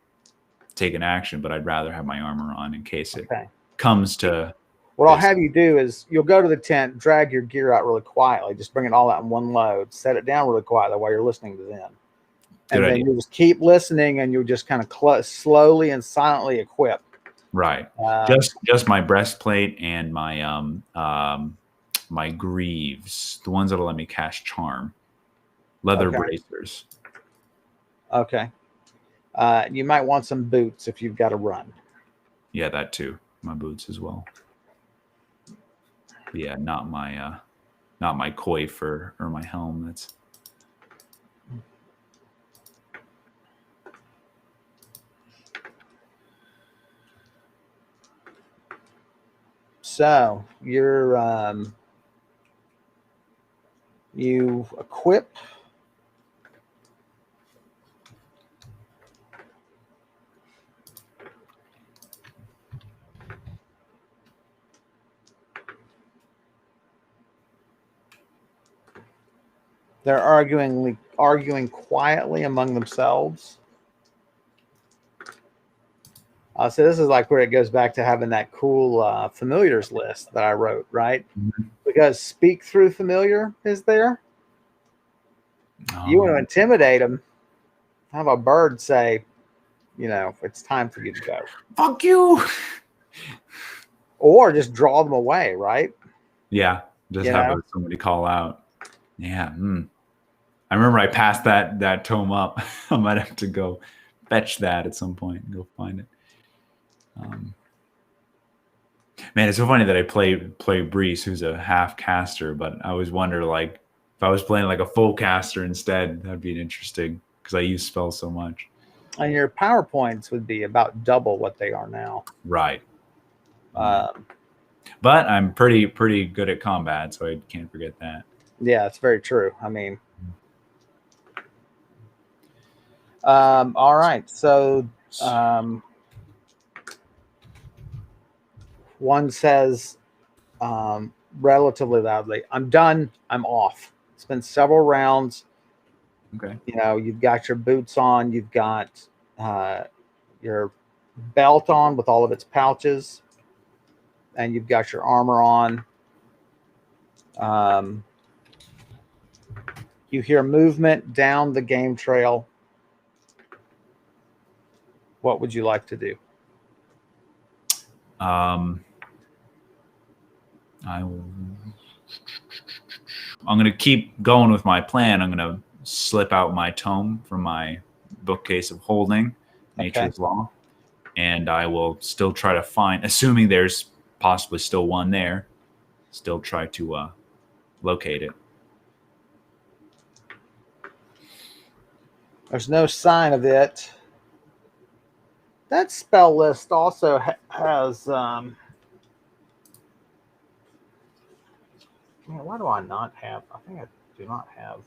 take an action. But I'd rather have my armor on in case it comes to. What I'll have you do is you'll go to the tent, drag your gear out really quietly, just bring it all out in one load, set it down really quietly while you're listening to them. And then you just keep listening and you'll just kind of slowly and silently equip. Right. Just my breastplate and my my greaves, the ones that'll let me cast charm. Leather bracers. Okay. You might want some boots if you've got to run. Yeah, that too. My boots as well. Yeah, not my coif or my helm. That's so you're you equip. They're arguing quietly among themselves. So this is like where it goes back to having that cool familiars list that I wrote, right? Mm-hmm. Because speak through familiar is there. You want to intimidate them. Have a bird say, it's time for you to go. Fuck you. Or just draw them away, right? Yeah, just have somebody call out. Yeah. I remember I passed that tome up. I might have to go fetch that at some point and go find it. Man, it's so funny that I play Brise, who's a half caster, but I always wonder, like, if I was playing like a full caster instead, that'd be interesting because I use spells so much. And your power points would be about double what they are now. Right. But I'm pretty good at combat, so I can't forget that. Yeah, it's very true. I mean, all right. So one says relatively loudly, "I'm done. I'm off. It's been several rounds. Okay. You've got your boots on. You've got your belt on with all of its pouches, and you've got your armor on. You hear movement down the game trail. What would you like to do?" I'm going to keep going with my plan. I'm going to slip out my tome from my bookcase of holding, Nature's Law, and I will still try to find, assuming there's possibly still one there, still try to locate it. There's no sign of it. That spell list also has why do I not have? I think I do not have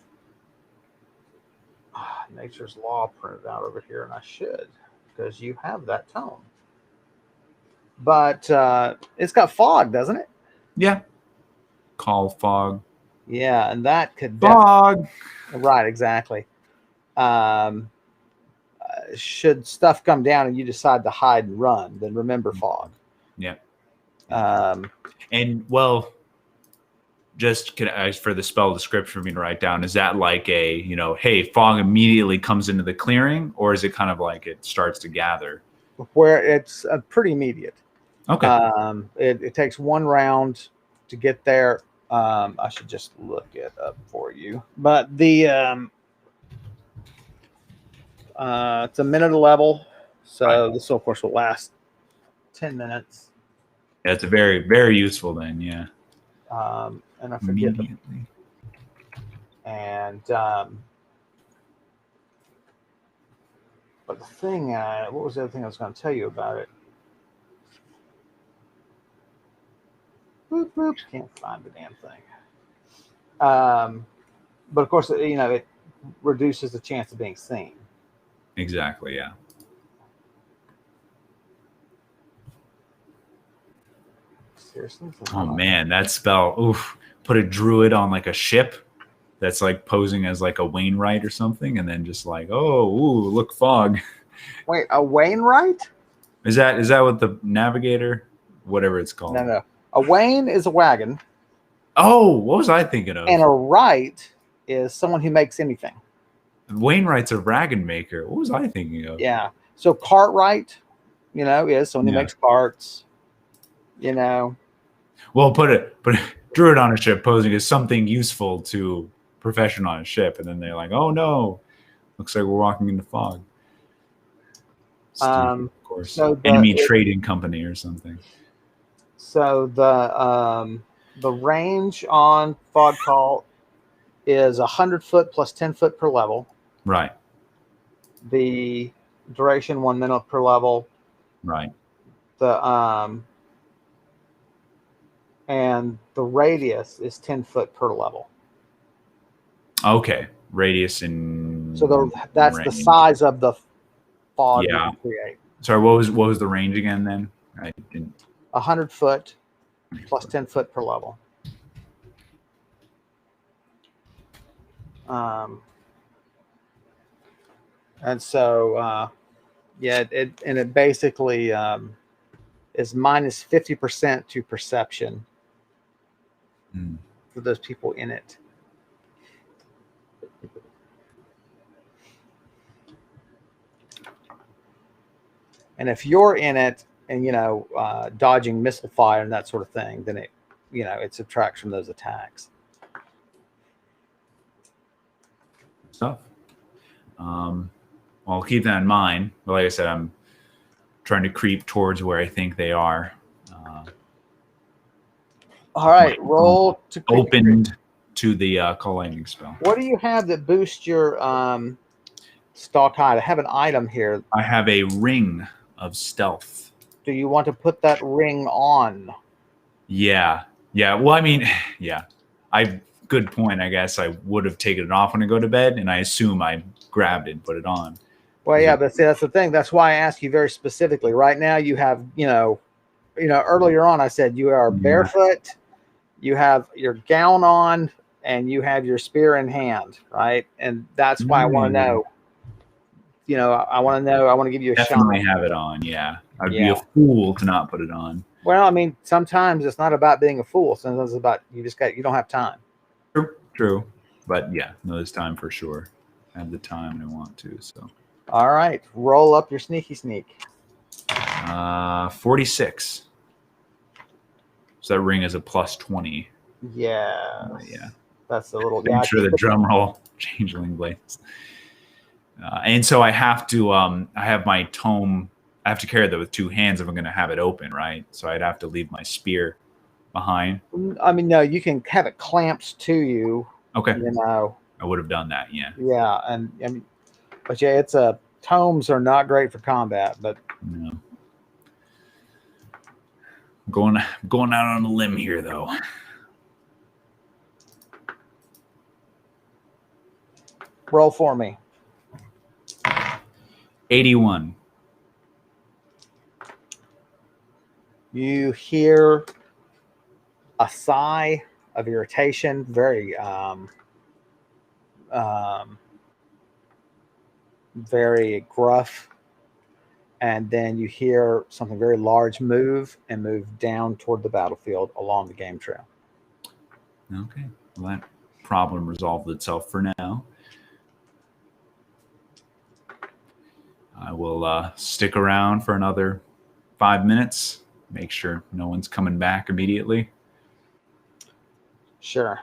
Nature's Law printed out over here, and I should, because you have that tome. But it's got fog, doesn't it? Yeah. Call fog. Yeah, and that could fog. Right, exactly. Should stuff come down and you decide to hide and run, then remember fog. Yeah. And well, just for the spell description for me to write down, is that like a, hey, fog immediately comes into the clearing, or is it kind of like it starts to gather? Where it's pretty immediate. Okay. It takes one round to get there. I should just look it up for you. But the it's a minute a level, so this of course will last 10 minutes. That's a very, very useful then, yeah. And I forget immediately. And but the thing, what was the other thing I was going to tell you about it? Boop, boop. Can't find the damn thing. But of course, it reduces the chance of being seen. Exactly. Yeah. Seriously? Oh man, that spell. Oof. Put a druid on like a ship that's like posing as like a Wainwright or something, and then just like, oh, ooh, look, fog. Wait, a Wainwright? Is that what the navigator, whatever it's called? No. A Wain is a wagon. Oh, what was I thinking of? And a wright is someone who makes anything. Wainwright's a wagon maker. What was I thinking of? Yeah. So cartwright, is someone who makes carts. Well, put a druid on a ship posing as something useful to profession on a ship, and then they're like, oh no, looks like we're walking into fog. Stupid, of course. So enemy trading company or something. So the range on Fog Call is 100 foot plus 10 foot per level. Right. The duration 1 minute per level. Right. And the radius is 10 foot per level. Okay, radius in. So that's range. The size of the fog you can create. Sorry, what was the range again then? I didn't. 100 foot plus 10 foot per level. And so it basically is minus 50% to perception for those people in it. And if you're in it and dodging missile fire and that sort of thing, then it subtracts from those attacks. Stuff. I'll keep that in mind. But like I said, I'm trying to creep towards where I think they are. All right, roll to creep. Opened to the call lightning spell. What do you have that boosts your stalk hide? I have an item here. I have a ring of stealth. Do you want to put that ring on? Yeah. Well, I mean, yeah. Good point. I guess I would have taken it off when I go to bed, and I assume I grabbed it and put it on. Well, yeah, but see, that's the thing. That's why I asked you very specifically. Right now, you have, earlier on, I said you are barefoot, you have your gown on, and you have your spear in hand, right? And that's why I want to know. I want to give you a shot. Definitely have it on. Yeah, I'd be a fool to not put it on. Well, I mean, sometimes it's not about being a fool. Sometimes it's about you don't have time. True. But yeah, no, there's time for sure. I have the time and I want to. So. All right, roll up your sneaky sneak. 46. So that ring is a plus 20. Yeah. Yeah. That's a little. Make sure the drum roll changeling blades. And so I have to. I have my tome. I have to carry that with two hands if I'm going to have it open, right? So I'd have to leave my spear behind. I mean, no, you can have it clamped to you. Okay. I would have done that. Yeah. Yeah, but yeah, tomes are not great for combat, but no. Going out on a limb here, though. Roll for me. 81. You hear a sigh of irritation, very very gruff, and then you hear something very large move down toward the battlefield along the game trail. Okay, well, that problem resolved itself for now. I will stick around for another 5 minutes. Make sure no one's coming back immediately. Sure.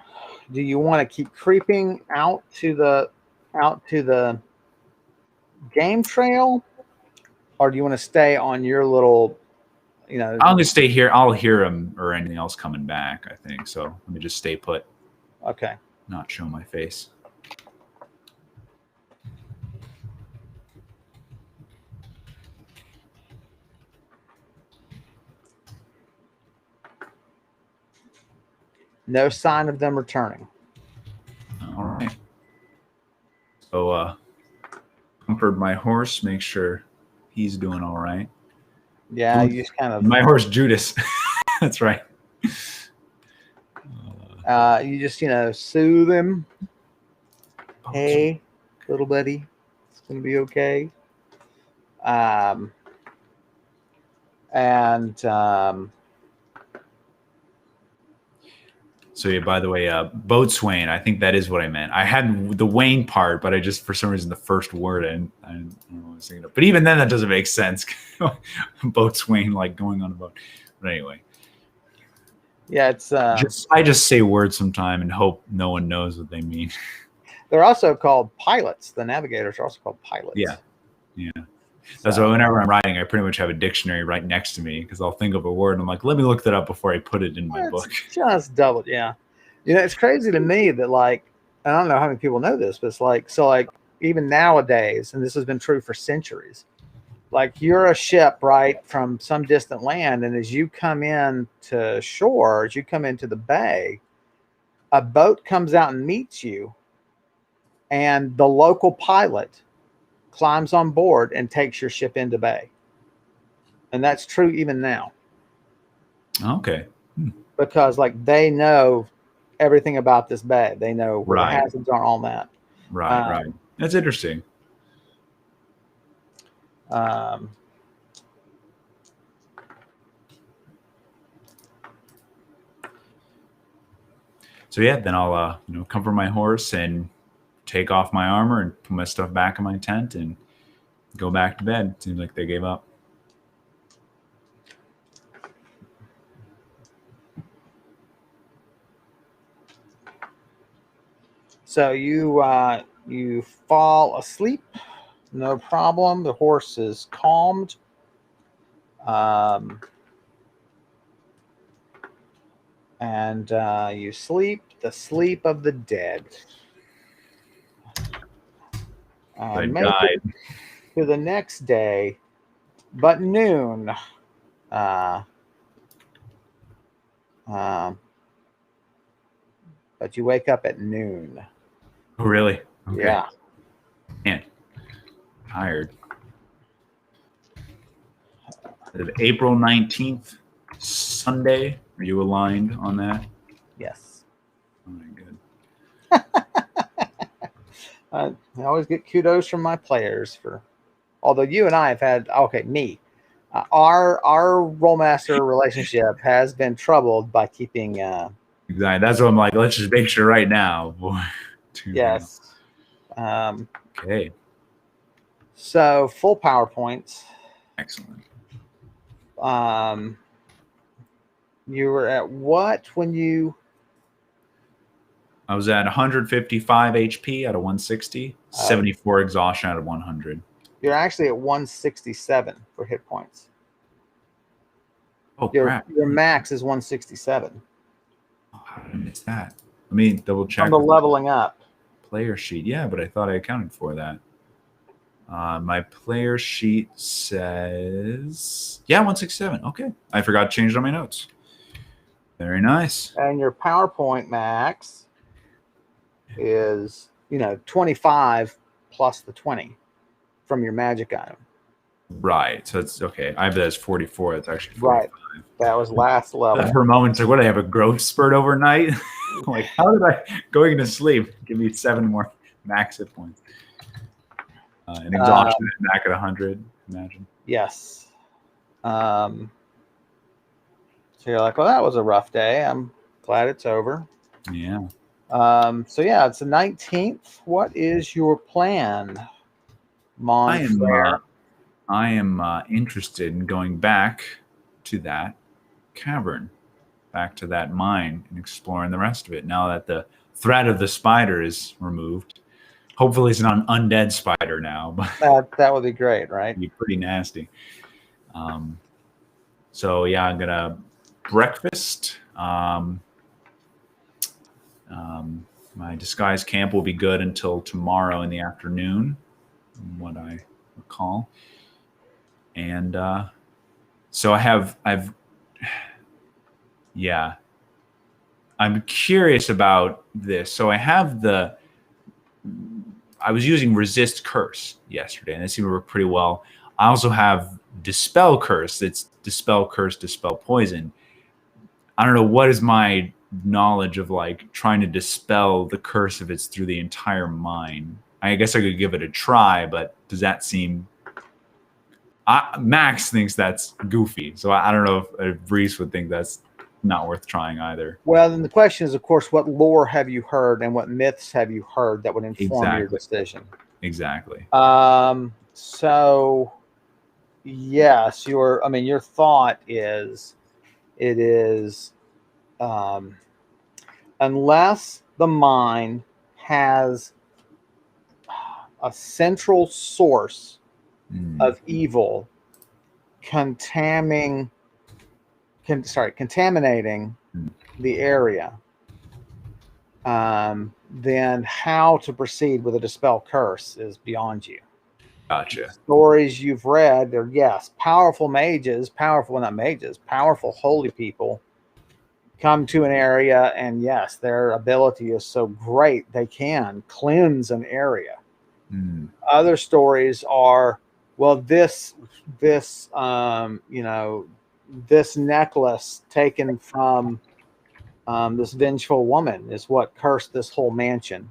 Do you want to keep creeping out to the game trail, or do you want to stay on your little, I'm gonna stay here. I'll hear them or anything else coming back, I think. So let me just stay put. Okay. Not show my face. No sign of them returning. All right. So comfort my horse, make sure he's doing all right. Yeah, you just kind of my horse Judas. That's right. you just soothe him. Hey, little buddy, it's gonna be okay. So yeah, by the way, boatswain, I think that is what I meant. I had the Wayne part, but I just, for some reason, the first word, I don't know what I was thinking of. But even then, that doesn't make sense. Boatswain, like going on a boat. But anyway. Yeah, it's I just say words sometime and hope no one knows what they mean. They're also called pilots. The navigators are also called pilots. Yeah. That's why whenever I'm writing, I pretty much have a dictionary right next to me because I'll think of a word and I'm like, let me look that up before I put it in my book. Just double, yeah. It's crazy to me that, like, I don't know how many people know this, but it's like, even nowadays, and this has been true for centuries, like you're a ship, right, from some distant land, and as you come in to shore, as you come into the bay, a boat comes out and meets you, and the local pilot climbs on board and takes your ship into bay. And that's true even now. Okay. Because like they know everything about this bay. They know where the hazards are, all that. Right. That's interesting. So yeah, then I'll comfort my horse and take off my armor and put my stuff back in my tent and go back to bed. Seems like they gave up. So you fall asleep, no problem. The horse is calmed. And you sleep the sleep of the dead. I died. To the next day, but noon. But you wake up at noon. Oh, really? Okay. Yeah. Man, tired. April 19th, Sunday. Are you aligned on that? Yes. All right, good. I always get kudos from my players although you and I have had, me. Our Rollmaster relationship has been troubled by keeping. Exactly. That's what I'm like. Let's just make sure right now. Yes. Okay. So full PowerPoints. Excellent. You were at what when you? I was at 155 HP out of 160, 74 exhaustion out of 100. You're actually at 167 for hit points. Oh, crap. Your max is 167. Oh, how did I miss that? Let me double check. On the leveling up player sheet. Yeah, but I thought I accounted for that. My player sheet says, 167. Okay. I forgot to change it on my notes. Very nice. And your PowerPoint max is, 25 plus the 20 from your magic item. Right. So it's okay. I have that as 44. That's actually 45. Right. That was last level. For a moment, it's like, what did I have a growth spurt overnight? Like, how did I going to sleep? Give me 7 more max hit points. And exhaustion back at 100, imagine. Yes. So you're like, well, that was a rough day. I'm glad it's over. Yeah. It's the 19th. What is your plan, Monfrere? I am interested in going back to that cavern, back to that mine, and exploring the rest of it. Now that the threat of the spider is removed, hopefully it's not an undead spider now. But that would be great, right? It'd be pretty nasty. So yeah, I'm gonna breakfast. My disguise camp will be good until tomorrow in the afternoon, from what I recall. And so I'm curious about this. So I was using Resist Curse yesterday, and it seemed to work pretty well. I also have Dispel Curse. It's Dispel Curse, Dispel Poison. I don't know, what is my knowledge of like trying to dispel the curse if it's through the entire mind? I guess I could give it a try, but does that seem... Max thinks that's goofy, so I don't know if Brise would think that's not worth trying either. Well, then the question is, of course, what lore have you heard and what myths have you heard that would inform your decision? Exactly. So yes, your thought is, it is, unless the mind has a central source of evil contaminating the area, then how to proceed with a dispel curse is beyond you. Gotcha. The stories you've read are, yes, powerful holy people come to an area, and yes, their ability is so great they can cleanse an area. Other stories are, well, this necklace taken from this vengeful woman is what cursed this whole mansion,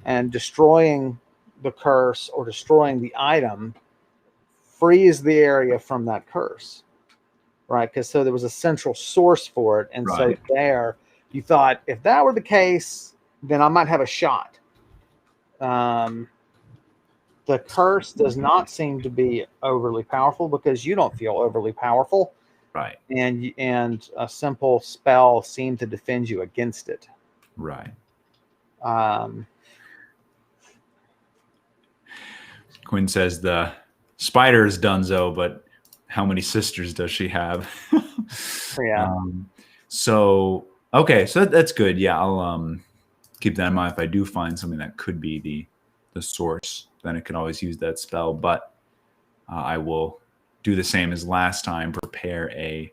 and destroying the curse or destroying the item frees the area from that curse, right? Because so there was a central source for it, and so there you thought, if that were the case, then I might have a shot. The curse does not seem to be overly powerful because you don't feel overly powerful, right? And a simple spell seemed to defend you against it, right? Quinn says the spider is donezo, but how many sisters does she have? Yeah. So okay, so that's good. Yeah, I'll keep that in mind. If I do find something that could be the source, then I can always use that spell. But I will do the same as last time. Prepare a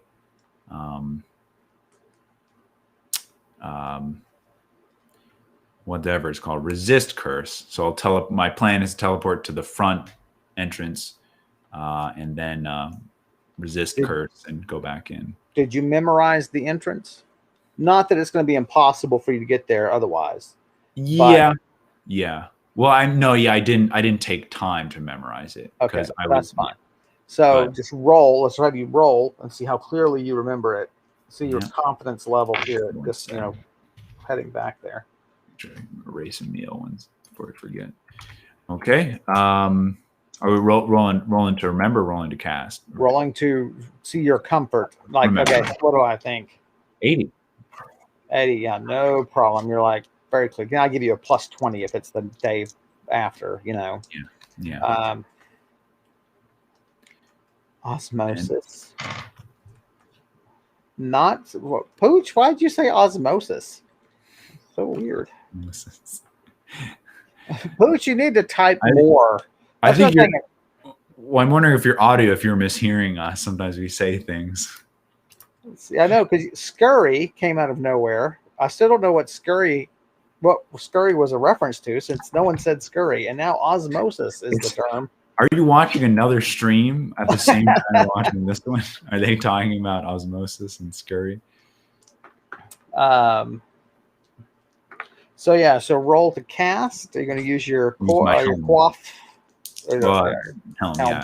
whatever it's called, resist curse. So my plan is to teleport to the front entrance, and then resist curse and go back in. Did you memorize the entrance? Not that it's going to be impossible for you to get there otherwise. Yeah. Well, I didn't take time to memorize it. Okay, that's fine. So just roll. Let's have you roll and see how clearly you remember it. See your confidence level here. Just heading back there. Erase a meal ones before I forget. Okay. Are we rolling to remember, rolling to cast? Rolling to see your comfort. Like, remember. Okay, what do I think? 80. 80, yeah, no problem. You're like very clear. Then I'll give you a plus 20 if it's the day after, Yeah. Osmosis. Not Pooch. Why did you say osmosis? So weird. Pooch, you need to type more. I think you're. Well, I'm wondering if your audio, if you're mishearing us. Sometimes we say things. I know, because scurry came out of nowhere. I still don't know what scurry was a reference to, since no one said scurry, and now osmosis is the term. Are you watching another stream at the same time you're watching this one? Are they talking about osmosis and scurry? So yeah, so roll to cast. Are you going to use your quaff? Helm, yeah.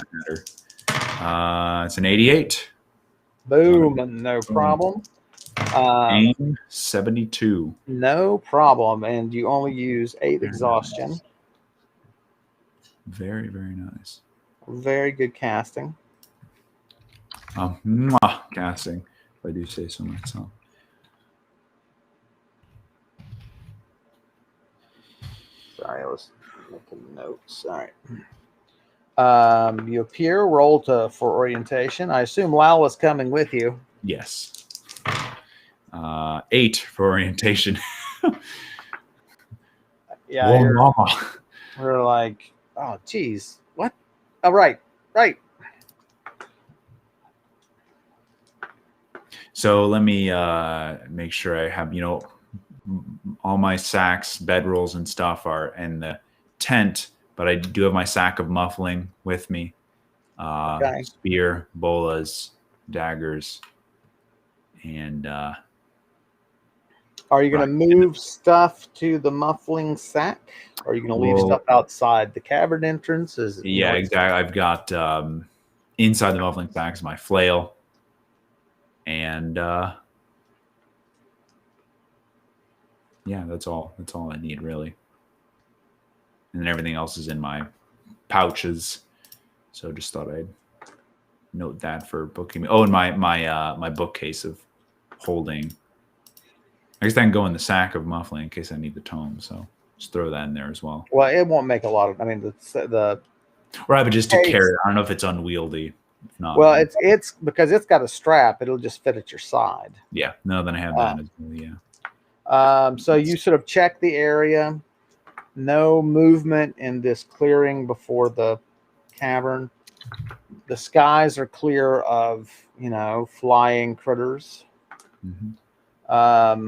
It's an 88. Boom, no problem. Aim 72. No problem, and you only use 8 exhaustion. Nice. Very, very nice. Very good casting. Casting, if I do say so myself. Sorry, I was making notes. All right. You appear. Roll for orientation. I assume Lal is coming with you. Yes. 8 for orientation. Yeah. We're like, oh, geez. What? Oh, right. So let me make sure I have, all my sacks, bedrolls, and stuff are in the tent, but I do have my sack of muffling with me. Okay. Spear, bolas, daggers, and are you going to move stuff to the muffling sack? Or are you going to leave stuff outside the cavern entrance? Yeah, exactly. I've got inside the muffling sack is my flail, and yeah, that's all. That's all I need, really. And then everything else is in my pouches. So just thought I'd note that for booking. Oh, and my bookcase of holding. I guess I can go in the sack of muffling in case I need the tome. So just throw that in there as well. Well, it won't make a lot of. I mean, the right, but just to carry. I don't know if it's unwieldy. If not, well, it's because it's got a strap. It'll just fit at your side. Yeah. No, then I have that as well. Yeah. So you sort of check the area. No movement in this clearing before the cavern. The skies are clear of, flying critters. Mm-hmm.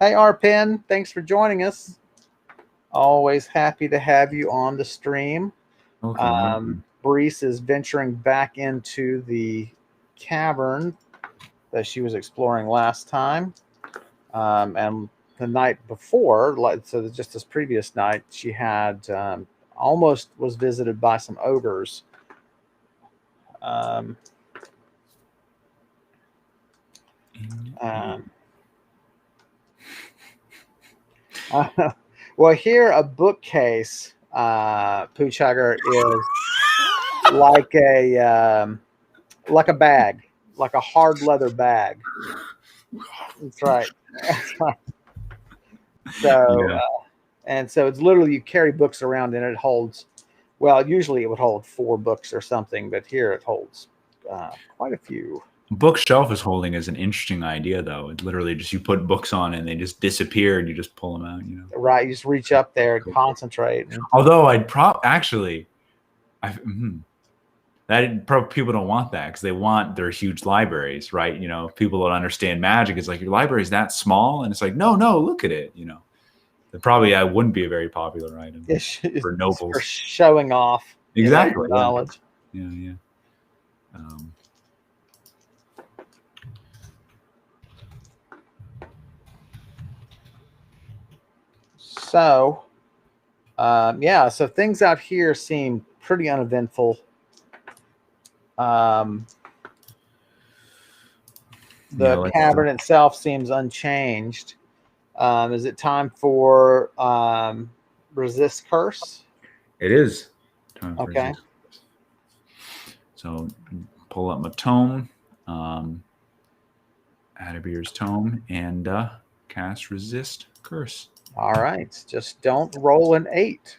Hey, Arpin, thanks for joining us. Always happy to have you on the stream. Okay. Brise is venturing back into the cavern that she was exploring last time. And the night before, so just this previous night, she had almost was visited by some ogres. Well, here a bookcase, Pooch Hugger, is like a bag, like a hard leather bag. That's right. So, yeah. And so it's literally you carry books around and it holds. Well, usually it would hold 4 books or something, but here it holds quite a few. Bookshelf is holding is an interesting idea, though. It literally just you put books on and they just disappear and you just pull them out. Right, you just reach up there and concentrate. Although I'd actually, that people don't want that because they want their huge libraries, right? People don't understand magic. It's like your library is that small, and it's like no, look at it. Probably I wouldn't be a very popular item for nobles for showing off. Exactly. Knowledge. Yeah. So, so things out here seem pretty uneventful. The cavern itself seems unchanged. Is it time for resist curse? It is. Time for resist. So pull up my tome, Adabir's tome, and cast resist curse. All right. Just don't roll an 8.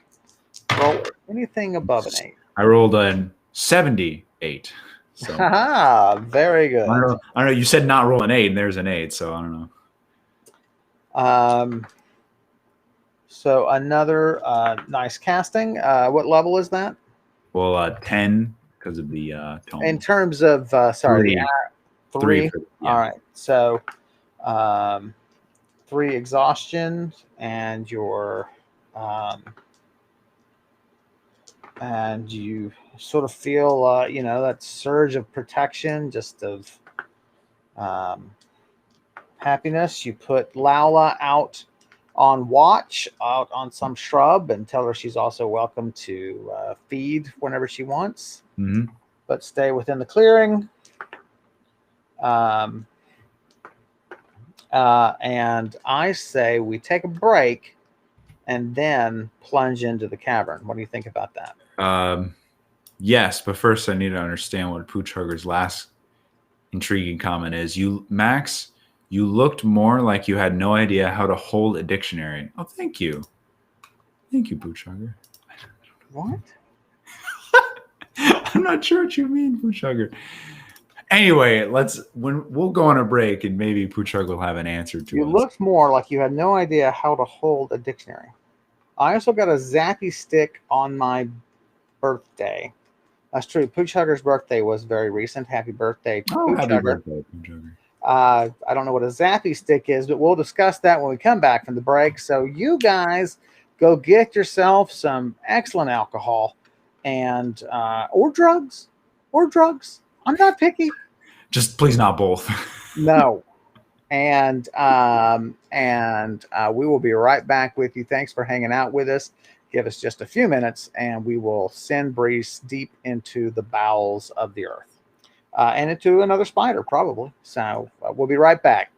Roll anything above an 8. I rolled a 78. So very good. I don't know. You said not roll an 8, and there's an 8, so I don't know. So another nice casting. What level is that? Well, 10 because of the tome. In terms of 3. 3. Yeah. All right. So 3 exhaustion and your and you sort of feel that surge of protection, just of happiness. You put Laula out on watch out on some shrub and tell her she's also welcome to feed whenever she wants, but stay within the clearing. And I say we take a break and then plunge into the cavern. What do you think about that? Yes, but first I need to understand what Pooch Hugger's last intriguing comment is. Max, you looked more like you had no idea how to hold a dictionary. Oh, thank you. Thank you, Pooch Hugger. What? I'm not sure what you mean, Pooch Hugger. Anyway, we'll go on a break and maybe Pooch Hugger will have an answer to us. You looked more like you had no idea how to hold a dictionary. I also got a zappy stick on my birthday. That's true. Pooch Hugger's birthday was very recent. Happy birthday to Pooch happy Hugger. Birthday, Pooch Hugger. I don't know what a zappy stick is, but we'll discuss that when we come back from the break. So you guys go get yourself some excellent alcohol and or drugs. I'm not picky. Just please not both. No. And we will be right back with you. Thanks for hanging out with us. Give us just a few minutes, and we will send Brise deep into the bowels of the earth and into another spider, probably. So we'll be right back.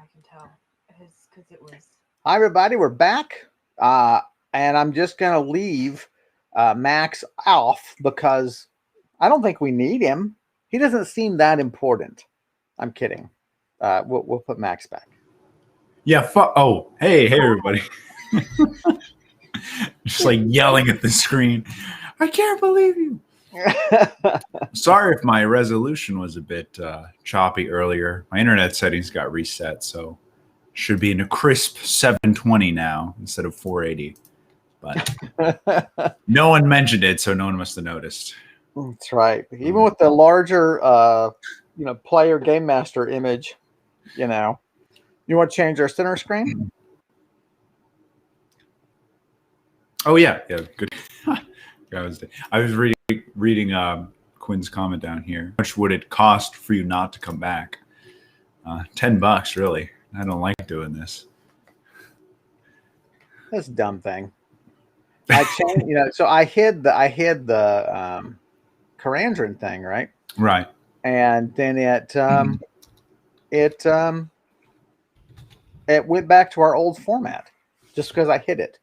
I can tell. Because it was. Hi, everybody. We're back. And I'm just going to leave Max off because I don't think we need him. He doesn't seem that important. I'm kidding. We'll put Max back. Yeah. Oh, hey, everybody. Just like yelling at the screen. I can't believe you. Sorry if my resolution was a bit choppy earlier. My internet settings got reset, so should be in a crisp 720 now instead of 480. But no one mentioned it, so no one must have noticed. That's right. Even with the larger, player game master image, you want to change our center screen? Oh yeah, good. I was reading Quinn's comment down here. How much would it cost for you not to come back? $10, really. I don't like doing this. That's a dumb thing. I changed, so I hid the Karandrin thing, right? Right. And then it went back to our old format just because I hid it.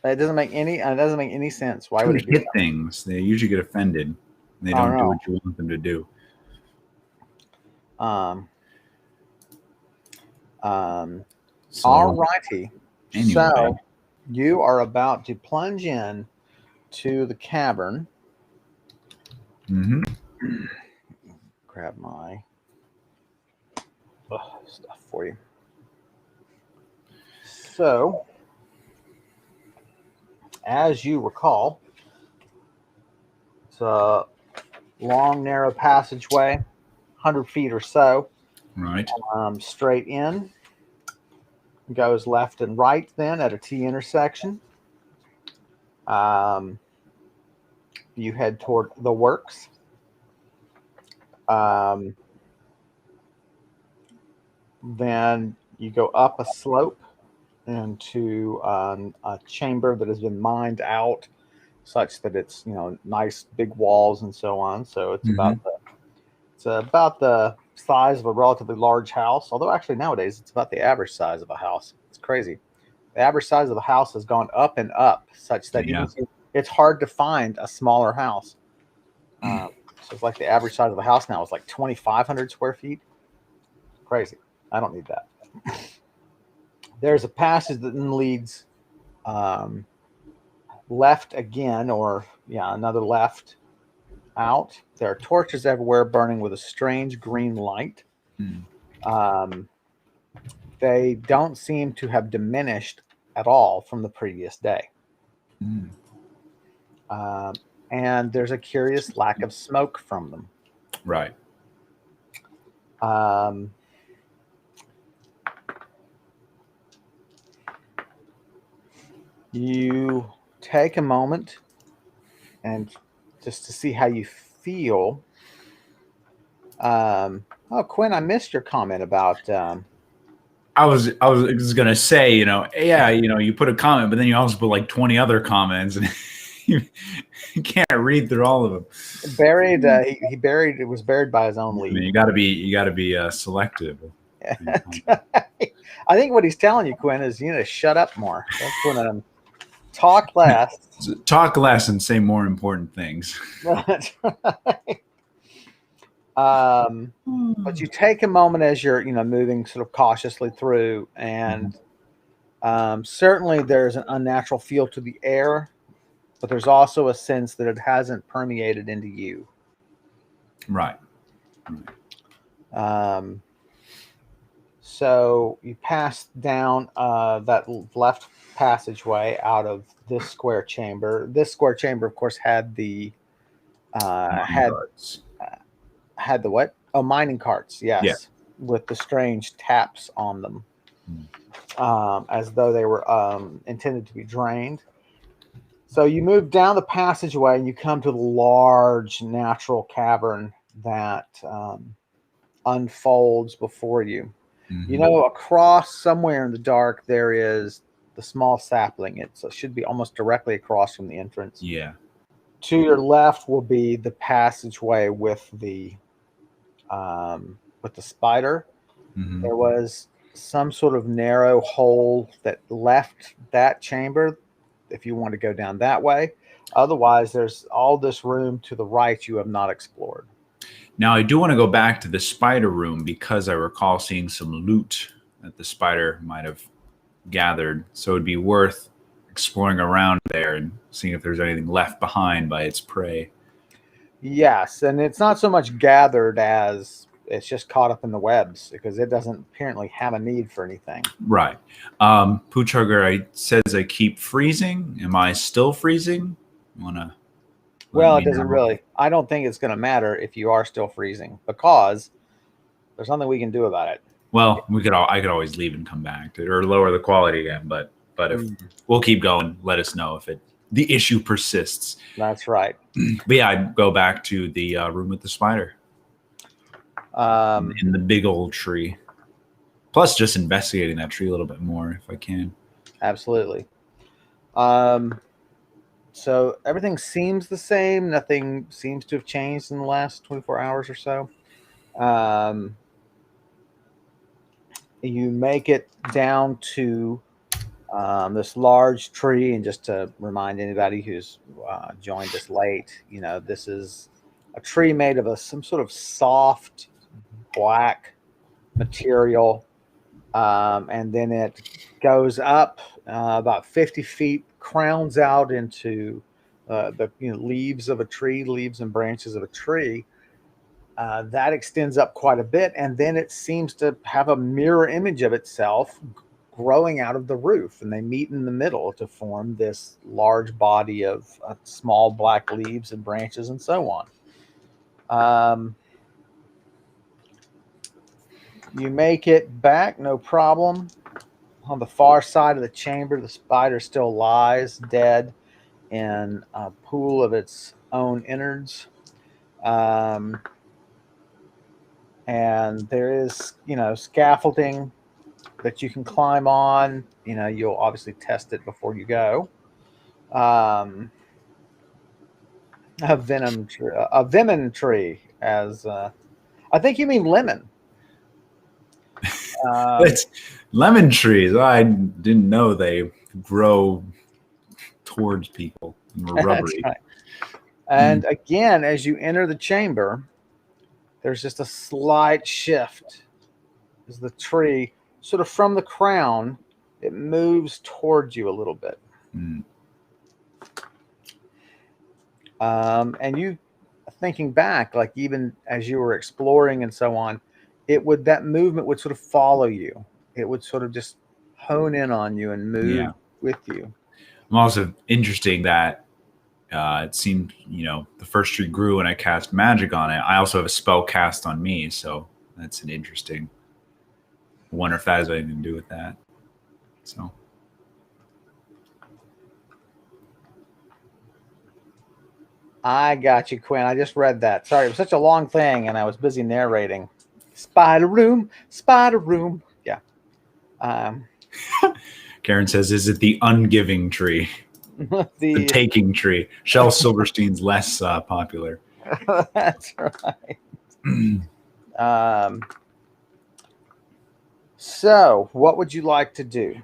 It doesn't make any sense. Why would it hit things? They usually get offended. And they don't do what you want them to do. All righty. Anyway. So you are about to plunge in to the cavern. Mm-hmm. Grab my stuff for you. So, as you recall, it's a long, narrow passageway, 100 feet or so. Right. Straight in. Goes left and right then at a T intersection. You head toward the works. Then you go up a slope into a chamber that has been mined out such that it's nice big walls and so on. So it's about the size of a relatively large house, although actually nowadays it's about the average size of a house. It's crazy. The average size of the house has gone up and up such that it's hard to find a smaller house. So it's like the average size of the house now is like 2,500 square feet. Crazy. I don't need that. There's a passage that then leads left again, another left out. There are torches everywhere burning with a strange green light. They don't seem to have diminished at all from the previous day. And there's a curious lack of smoke from them. Right. You take a moment and just to see how you feel. Quinn, I missed your comment about. I was just gonna say, you put a comment, but then you also put like 20 other comments, and you can't read through all of them. Buried. It was buried by his own lead. I mean, you got to be selective. I think what he's telling you, Quinn, is shut up more. That's when talk less. Talk less and say more important things. That's right. But you take a moment as you're moving sort of cautiously through, and certainly there's an unnatural feel to the air, but there's also a sense that it hasn't permeated into you. Right. So you pass down that left passageway out of this square chamber. This square chamber, of course, had the had the what? Oh, mining carts. Yes, yeah. With the strange taps on them, as though they were intended to be drained. So you move down the passageway and you come to the large natural cavern that unfolds before you. Across somewhere in the dark there is the small sapling. It should be almost directly across from the entrance. Yeah. To your left will be the passageway with the spider, Mhm. There was some sort of narrow hole that left that chamber if you want to go down that way. Otherwise, there's all this room to the right you have not explored. Now, I do want to go back to the spider room because I recall seeing some loot that the spider might have gathered. So it'd be worth exploring around there and seeing if there's anything left behind by its prey. Yes, and it's not so much gathered as it's just caught up in the webs because it doesn't apparently have a need for anything. Right. Poochhugger says I keep freezing. Am I still freezing? Wanna? Well, it doesn't really. I don't think it's going to matter if you are still freezing because there's nothing we can do about it. Well, I could always leave and come back or lower the quality again. But if we'll keep going, let us know if the issue persists. That's right. But yeah, I'd go back to the room with the spider in the big old tree. Plus, just investigating that tree a little bit more if I can. Absolutely. So everything seems the same. Nothing seems to have changed in the last 24 hours or so. You make it down to this large tree, and just to remind anybody who's joined us late, this is a tree made of some sort of soft black material, and then it goes up about 50 feet, crowns out into the leaves of a tree, leaves and branches of a tree. That extends up quite a bit, and then it seems to have a mirror image of itself growing out of the roof, and they meet in the middle to form this large body of small black leaves and branches and so on. You make it back, no problem. On the far side of the chamber, the spider still lies dead in a pool of its own innards. And there is, scaffolding that you can climb on. You'll obviously test it before you go. A venom tree, as I think you mean lemon. It's lemon trees. I didn't know they grow towards people and were rubbery. Right. And again, as you enter the chamber, there's just a slight shift as the tree, sort of from the crown, it moves towards you a little bit. And you thinking back, like even as you were exploring and so on, that movement would sort of follow you. It would sort of just hone in on you and move with you. I'm also interesting that it seemed, the first tree grew and I cast magic on it. I also have a spell cast on me, so that's an interesting. I wonder if that has anything to do with that. So. I got you, Quinn. I just read that. Sorry, it was such a long thing, and I was busy narrating. Spider room. Yeah. Karen says, "Is it the ungiving tree? the taking tree?" Shel Silverstein's less popular. That's right. So, what would you like to do?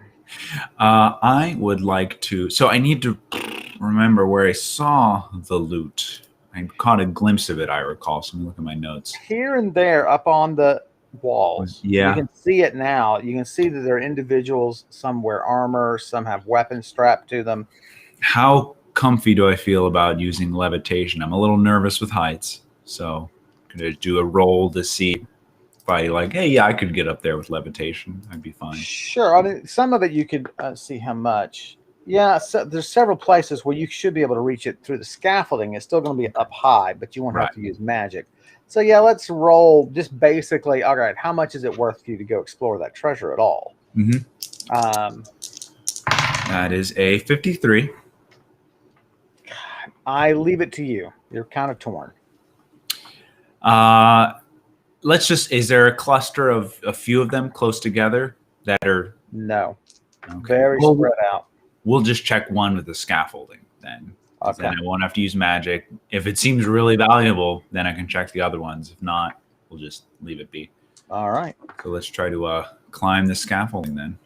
I would like to. So I need to remember where I saw the loot. I caught a glimpse of it, I recall. So let me look at my notes. Here and there up on the walls. Yeah. You can see it now. You can see that there are individuals. Some wear armor. Some have weapons strapped to them. How comfy do I feel about using levitation? I'm a little nervous with heights. So I'm going to do a roll to see if I I could get up there with levitation. I'd be fine. Sure. I mean, some of it you could see how much. Yeah, so there's several places where you should be able to reach it through the scaffolding. It's still going to be up high, but you won't have to use magic. So yeah, let's roll just basically. All right, how much is it worth for you to go explore that treasure at all? Mm-hmm. That is a 53. I leave it to you. You're kind of torn. Is there a cluster of a few of them close together that are? No. Okay. Very spread out. We'll just check one with the scaffolding then. Okay. Then I won't have to use magic. If it seems really valuable, then I can check the other ones. If not, we'll just leave it be. All right. So let's try to climb the scaffolding then.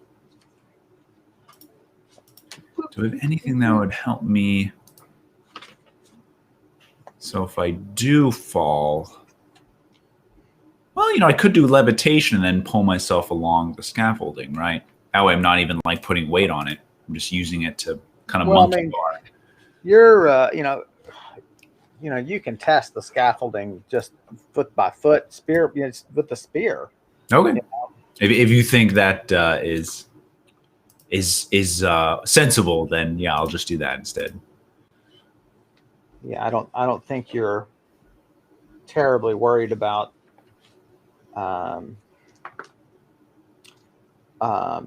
Do we have anything that would help me? So if I do fall, well, I could do levitation and then pull myself along the scaffolding, right? That way I'm not even like putting weight on it. I'm just using it to kind of monkey bar. You're, you can test the scaffolding just foot by foot, spear, with the spear. Okay. If you think that is sensible, then yeah, I'll just do that instead. Yeah, I don't think you're terribly worried about.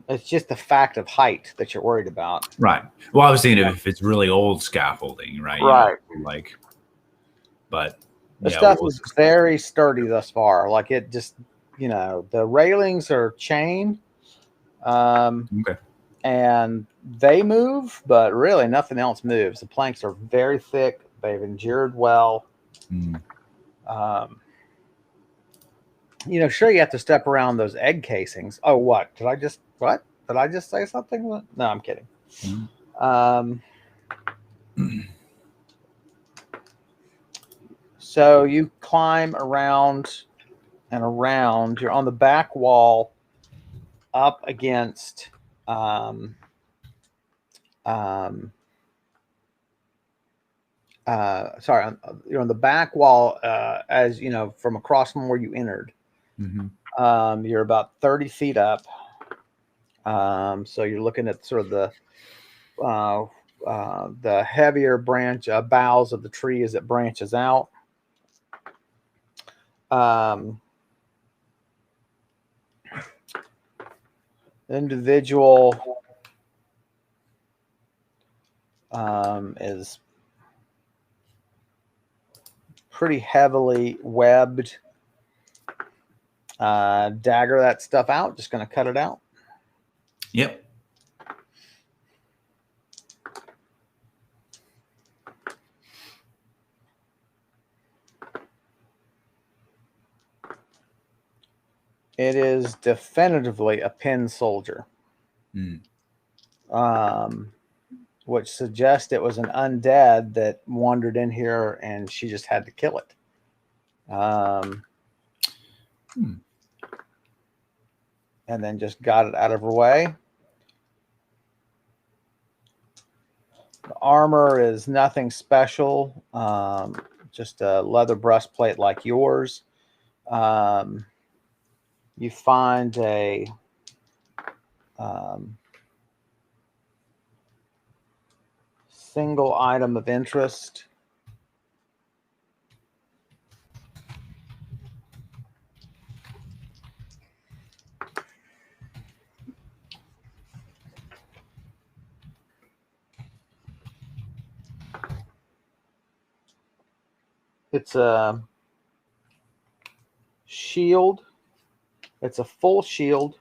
It's just the fact of height that you're worried about. Right. Well, I was thinking if it's really old scaffolding, right? Right. But the stuff is very sturdy thus far. Like it just, the railings are chained. Okay. And they move, but really nothing else moves. The planks are very thick. They've endured well. Sure, you have to step around those egg casings. Oh, what? Did I just say something? No, I'm kidding. So you climb around and around. You're on the back wall up against you're on the back wall as from across from where you entered. You're about 30 feet up, so you're looking at sort of the heavier boughs of the tree as it branches out. Individual is pretty heavily webbed. Dagger that stuff out. Just going to cut it out. Yep. It is definitively a pin soldier. Which suggests it was an undead that wandered in here and she just had to kill it. And then just got it out of her way. The armor is nothing special, just a leather breastplate like yours. You find a single item of interest. It's a shield. It's a full shield.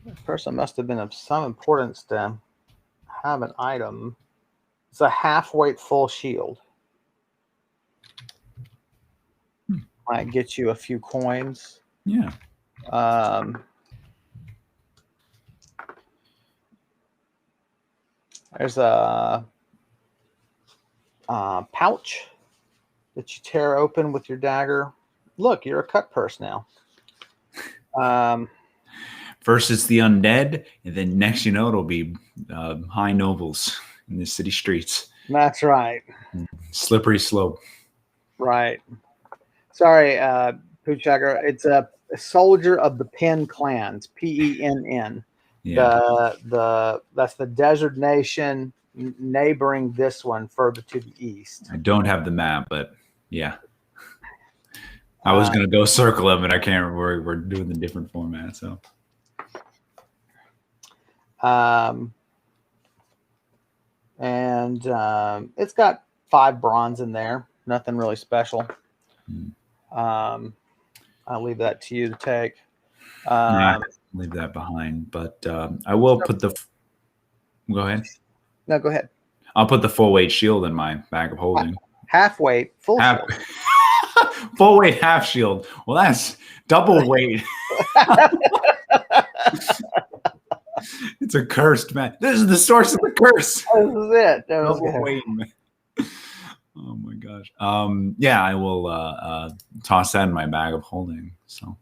This person must have been of some importance to have an item. It's a half-weight full shield. Might get you a few coins. Yeah. There's a pouch that you tear open with your dagger. Look, you're a cut purse now. First it's the undead, and then next it'll be high nobles in the city streets. That's right. Slippery slope. Right. Sorry, Poochagger. It's a soldier of the Penn clans, Penn. Yeah. That's the desert nation neighboring this one further to the east. I don't have the map, but yeah. I was going to go circle them, but I can't remember. We're doing the different format, so. It's got 5 bronze in there. Nothing really special. I'll leave that to you to take. Leave that behind, but I will put the. Go ahead. No, go ahead. I'll put the full weight shield in my bag of holding. Half weight, full shield. Full weight half shield. Well, that's double weight. It's a cursed man. This is the source of the curse. This is it. Double weight. Oh my gosh. Yeah, I will toss that in my bag of holding. So.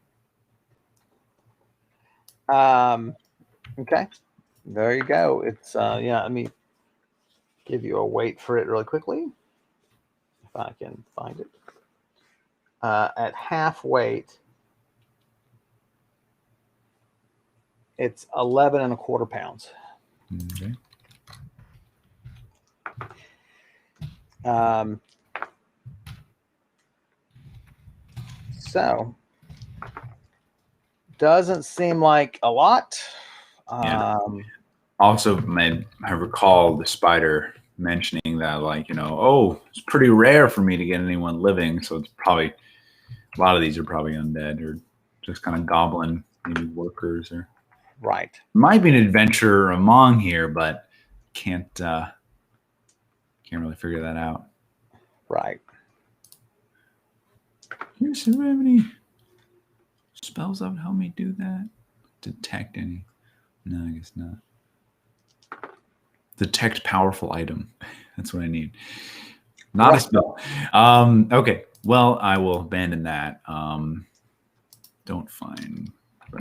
Okay. There you go. It's yeah. Let me give you a weight for it really quickly, if I can find it. At half weight, it's 11.25 pounds. Okay. So doesn't seem like a lot. Yeah. Also, I recall the spider mentioning that, like, oh, it's pretty rare for me to get anyone living, so it's probably a lot of these are probably undead or just kind of goblin maybe workers, or right. Might be an adventurer among here, but can't really figure that out. Right. Here's some remedy. Spells that would help me do that. Detect any? No, I guess not. Detect powerful item. That's what I need. Not a spell. Okay. Well, I will abandon that. Don't find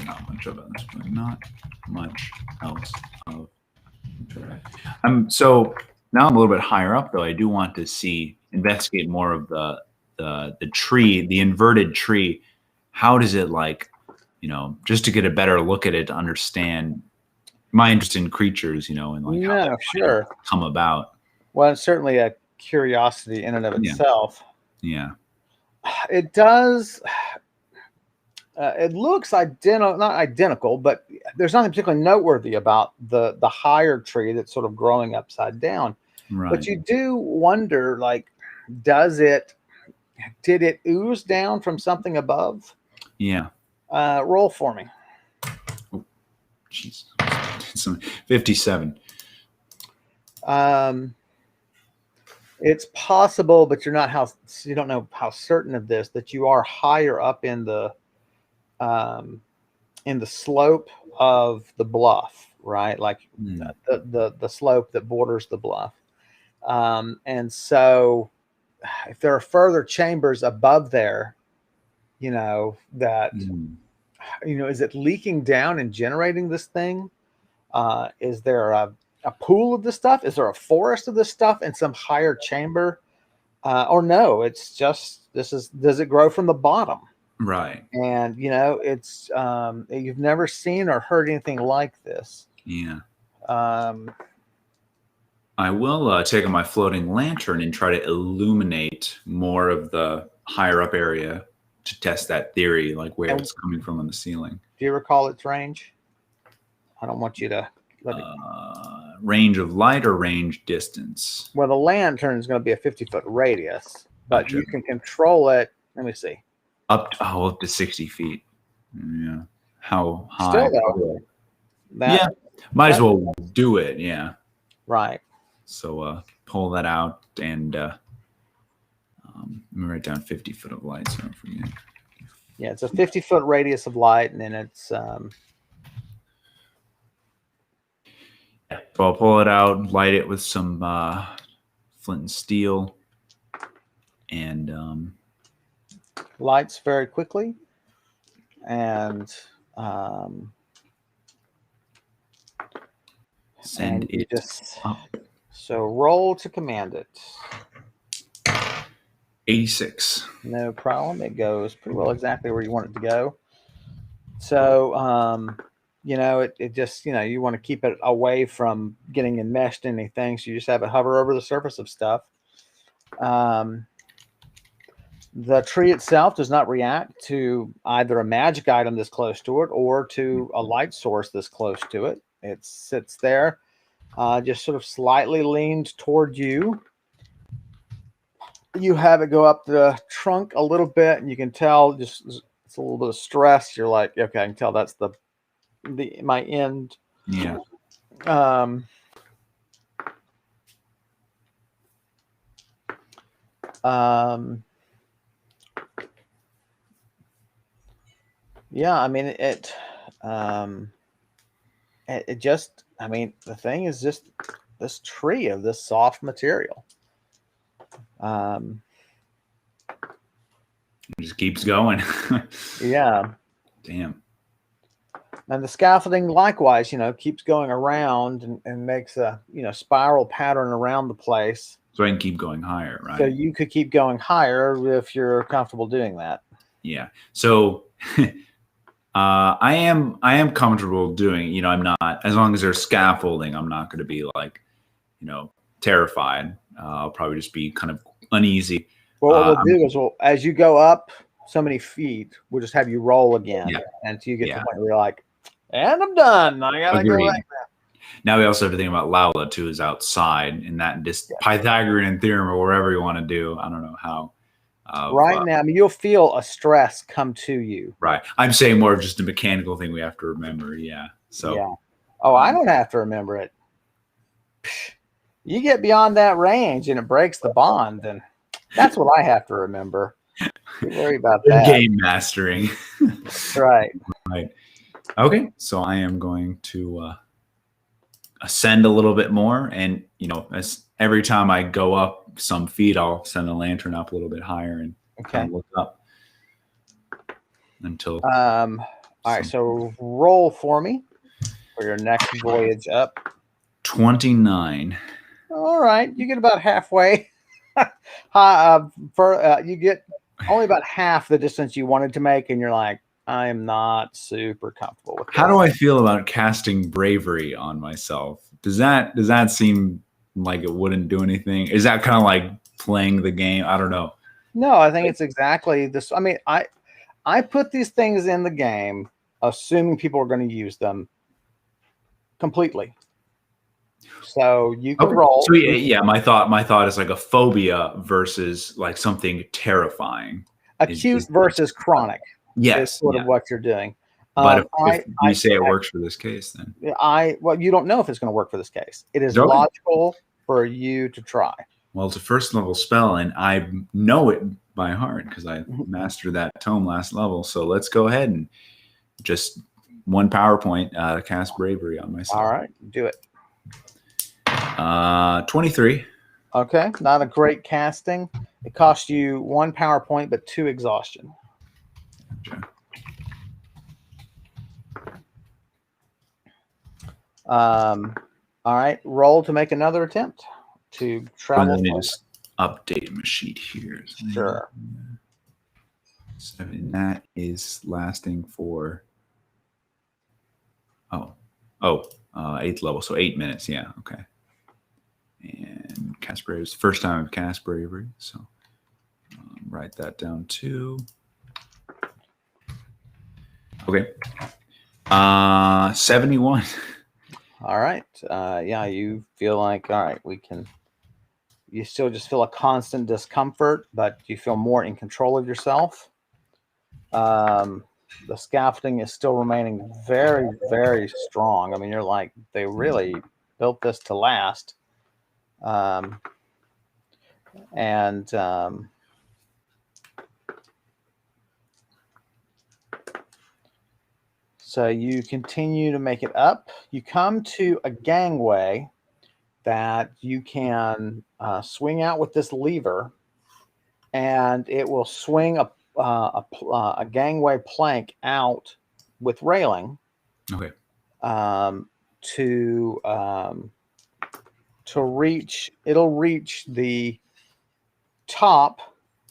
not much of it. Not much else of interest. So now I'm a little bit higher up, though. I do want to investigate more of the tree, the inverted tree. How does it, like, just to get a better look at it, to understand my interest in creatures, and like how that sure come about. Well, it's certainly a curiosity in and of itself. Yeah. It does. It looks not identical, but there's nothing particularly noteworthy about the higher tree that's sort of growing upside down. Right. But you do wonder, like, did it ooze down from something above? Yeah. Roll for me. Oh, jeez. 57. It's possible, but you don't know how certain of this, that you are higher up in the slope of the bluff, right? Like the slope that borders the bluff. And so if there are further chambers above there, that, is it leaking down and generating this thing? Is there a pool of this stuff? Is there a forest of this stuff in some higher chamber? Or no, it's just, does it grow from the bottom? Right. And, it's, you've never seen or heard anything like this. Yeah. I will take my floating lantern and try to illuminate more of the higher up area to test that theory, like where it's coming from on the ceiling. Do you recall its range? I don't want you to range of light or range distance. Well, the lantern is going to be a 50-foot radius, but you can control it. Let me see. Up to 60 feet. Yeah. How high? Still, though, might as well do it. Yeah. Right. So pull that out and let me write down 50 foot of light so I don't forget. Yeah, it's a 50-foot radius of light, and then it's. So I'll pull it out, light it with some flint and steel, and lights very quickly, and send it up. So roll to command it. 86. No problem. It goes pretty well exactly where you want it to go. So, it just, you want to keep it away from getting enmeshed in anything. So you just have it hover over the surface of stuff. The tree itself does not react to either a magic item that's close to it or to a light source that's close to it. It sits there, just sort of slightly leaned toward you. You have it go up the trunk a little bit, and you can tell it's a little bit of stress. You're like, okay, I can tell that's my end. Yeah. Yeah, I mean it just, I mean, the thing is just this tree of this soft material. Um, It just keeps going. yeah. Damn. And the scaffolding likewise, keeps going around and makes a, spiral pattern around the place. So I can keep going higher, right? So you could keep going higher if you're comfortable doing that. Yeah. So I am comfortable doing, I'm not, as long as there's scaffolding, I'm not going to be like, terrified. I'll probably just be kind of uneasy. Well, what we'll do is, as you go up so many feet, we'll just have you roll again. Yeah. Until you get to the point where you're like, and I'm done. I gotta go back there. Now we also have to think about Laula too, is outside, and that this Pythagorean theorem or whatever you want to do. I don't know how. Right now, I mean, you'll feel a stress come to you. Right. I'm saying more of just a mechanical thing we have to remember. Yeah. So. Yeah. Oh, I don't have to remember it. You get beyond that range and it breaks the bond, then that's what I have to remember. Don't worry about that. Game mastering. That's right. Right. Okay. So I am going to ascend a little bit more, and as every time I go up some feet, I'll send the lantern up a little bit higher and kind of look up until. All right. So roll for me for your next voyage up. 29. All right, you get about halfway. You get only about half the distance you wanted to make, and you're like, I am not super comfortable with this. How do I feel about casting bravery on myself? Does that seem like it wouldn't do anything? Is that kind of like playing the game? I don't know. No, I think it's exactly this. I mean, I put these things in the game assuming people are going to use them completely. So you can roll. So yeah, my thought is like a phobia versus like something terrifying. Acute versus chronic. Yes, is sort of what you're doing. But if you say it works for this case, then well, you don't know if it's going to work for this case. It is logical for you to try. Well, it's a first level spell, and I know it by heart because I mastered that tome last level. So let's go ahead and just one PowerPoint cast bravery on myself. All right, do it. 23. Okay, not a great casting. It costs you 1 PowerPoint, but 2 exhaustion. Okay. All right, roll to make another attempt to travel. Let me just update my sheet here. Sure. 7. That is lasting for 8th level, so 8 minutes. Yeah, okay. And cast bravery is the first time I've cast bravery, so write that down too. Okay. 71. All right. Yeah, you feel like, all right, you still just feel a constant discomfort, but you feel more in control of yourself. The scaffolding is still remaining very, very strong. I mean, you're like, they really built this to last. So you continue to make it up. You come to a gangway that you can swing out with this lever, and it will swing a gangway plank out with railing. Okay. To reach, it'll reach the top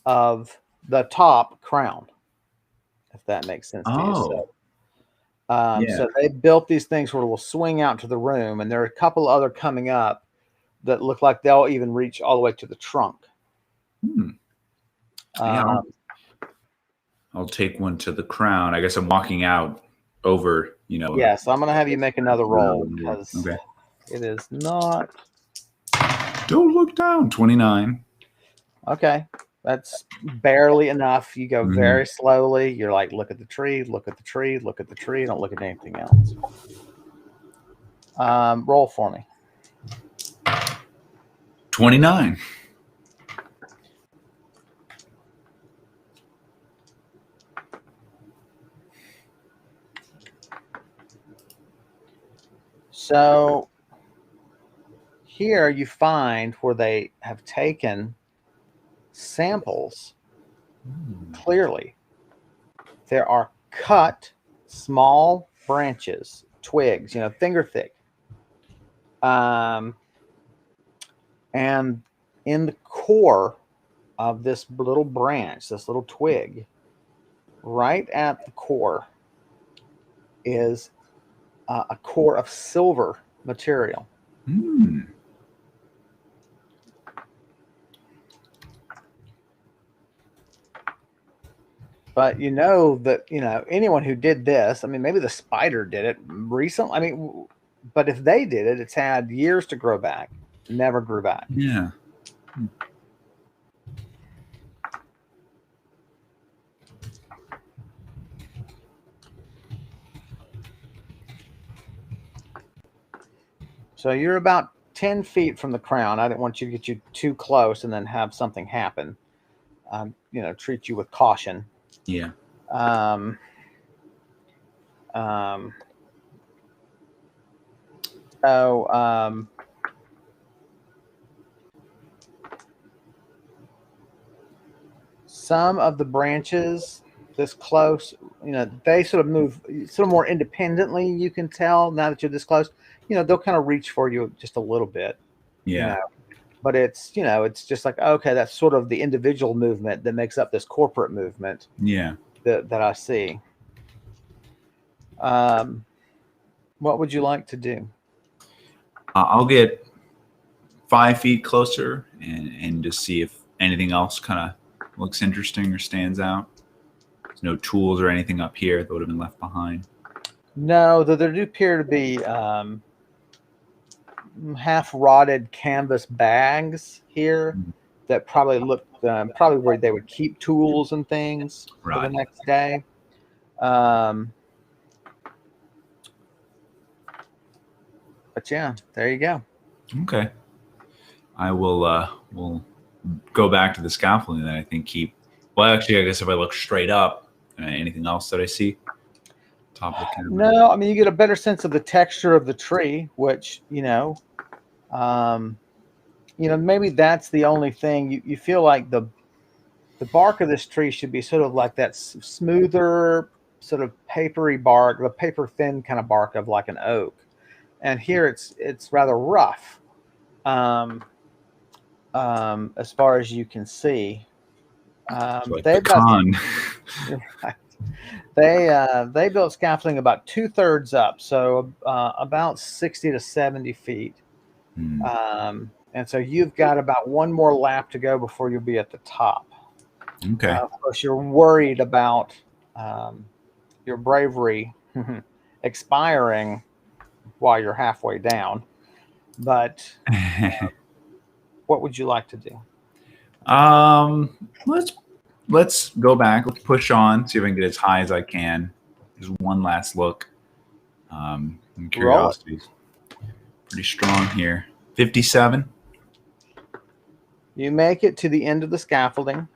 of the top crown, if that makes sense to you. So, so they built these things where it will swing out to the room, and there are a couple other coming up that look like they'll even reach all the way to the trunk. Yeah, I'll take one to the crown. I guess I'm walking out over, Yes, I'm going to have you make another roll because it is not. Don't look down. 29. Okay. That's barely enough. You go very slowly. You're like, look at the tree, look at the tree, look at the tree. Don't look at anything else. Roll for me. 29. So here you find where they have taken samples. Clearly, there are cut small branches, twigs, finger thick. And in the core of this little branch, this little twig, right at the core is a core of silver material. But anyone who did this, I mean, maybe the spider did it recently. I mean, but if they did it, it's had years to grow back. Never grew back. Yeah. So you're about 10 feet from the crown. I didn't want you to get you too close and then have something happen. Treat you with caution. Yeah. Some of the branches this close, they sort of move sort of more independently. You can tell now that you're this close. They'll kind of reach for you just a little bit. Yeah. But it's just like, okay, that's sort of the individual movement that makes up this corporate movement. Yeah. That I see. What would you like to do? I'll get 5 feet closer and just see if anything else kind of looks interesting or stands out. There's no tools or anything up here that would have been left behind. No, there do appear to be half-rotted canvas bags here that probably look probably where they would keep tools and things for the next day. But yeah, there you go. Okay. I will go back to the scaffolding that I think actually, I guess if I look straight up, anything else that I see? Top of the camera. No, I mean, you get a better sense of the texture of the tree, which, maybe that's the only thing. You feel like the bark of this tree should be sort of like that smoother, sort of papery bark, the paper thin kind of bark of like an oak. And here it's rather rough, as far as you can see. Like they've pecan. They built scaffolding about 2/3 up, so about 60 to 70 feet. And so you've got about one more lap to go before you'll be at the top. Okay. Of course, you're worried about your bravery expiring while you're halfway down. But what would you like to do? Let's go back. Let's push on. See if I can get as high as I can. Just one last look. Curiosity's pretty strong here. 57. You make it to the end of the scaffolding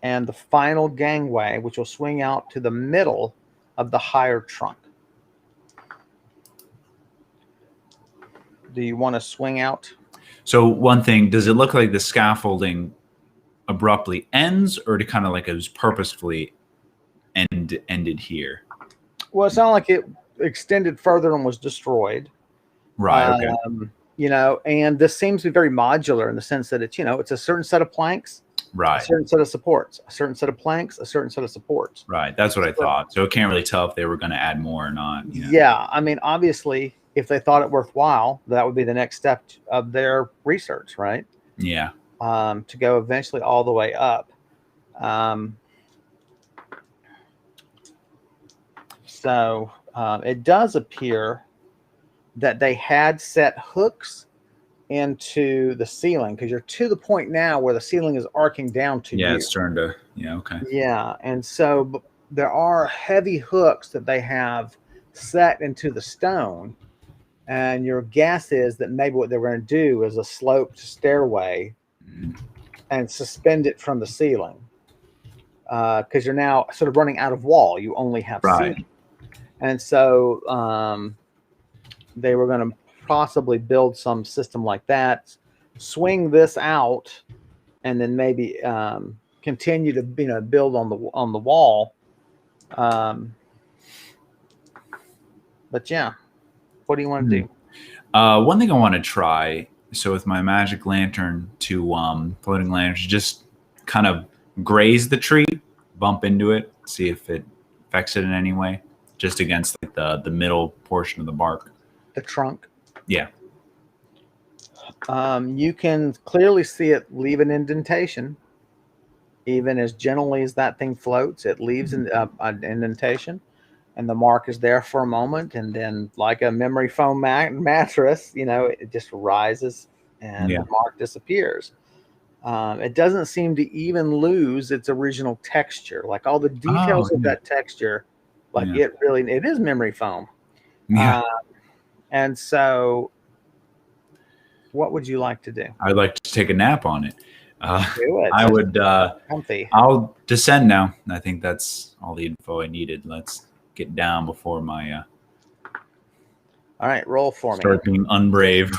and the final gangway, which will swing out to the middle of the higher trunk. Do you want to swing out? So one thing, does it look like the scaffolding abruptly ends, or to kind of like it was purposefully ended here? Well, it sounded like it extended further and was destroyed. Right. Okay. And this seems to be very modular in the sense that it's a certain set of planks, right, a certain set of supports, a certain set of planks, a certain set of supports. Right. That's what I thought. So I can't really tell if they were going to add more or not. Yeah. I mean, obviously, if they thought it worthwhile, that would be the next step of their research, right? Yeah. To go eventually all the way up. So it does appear that they had set hooks into the ceiling, because you're to the point now where the ceiling is arcing down to you. Yeah, it's turned to, okay. Yeah, and so there are heavy hooks that they have set into the stone, and your guess is that maybe what they're going to do is a sloped stairway and suspend it from the ceiling, because you're now sort of running out of wall. You only have ceiling. And so they were going to possibly build some system like that, swing this out, and then maybe continue to build on the wall. But yeah, what do you want to do? One thing I want to try. So with my magic lantern to floating lanterns, just kind of graze the tree, bump into it, see if it affects it in any way, just against like the middle portion of the bark. The trunk. Yeah. You can clearly see it leave an indentation. Even as gently as that thing floats, it leaves an indentation, and the mark is there for a moment, and then like a memory foam mattress, it just rises and the mark disappears. It doesn't seem to even lose its original texture, like all the details of that texture, like it is memory foam. Yeah. And so what would you like to do? I'd like to take a nap on it. Do it. I would. Comfy. I'll descend now. I think that's all the info I needed. Let's get down before my. All right, roll for me. Start being unbrave.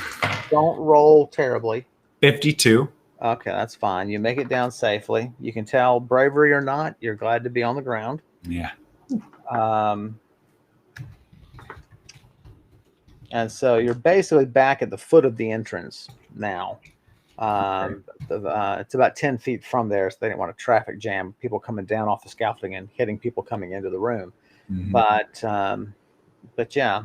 Don't roll terribly. 52. Okay, that's fine. You make it down safely. You can tell, bravery or not, you're glad to be on the ground. Yeah. And so you're basically back at the foot of the entrance now. It's about 10 feet from there, so they didn't want a traffic jam, people coming down off the scaffolding and hitting people coming into the room. Mm-hmm. But yeah.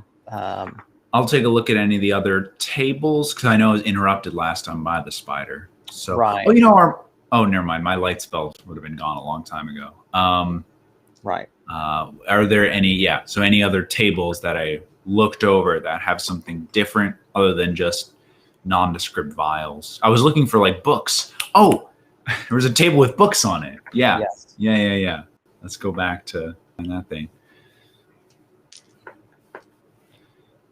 I'll take a look at any of the other tables because I know I was interrupted last time by the spider. So, right. Oh, never mind. My light spell would have been gone a long time ago. Right. Are there any? Yeah. So any other tables that I looked over that have something different other than just nondescript vials? I was looking for like books. Oh, there was a table with books on it. Yeah. Yes. Yeah. Let's go back to that thing.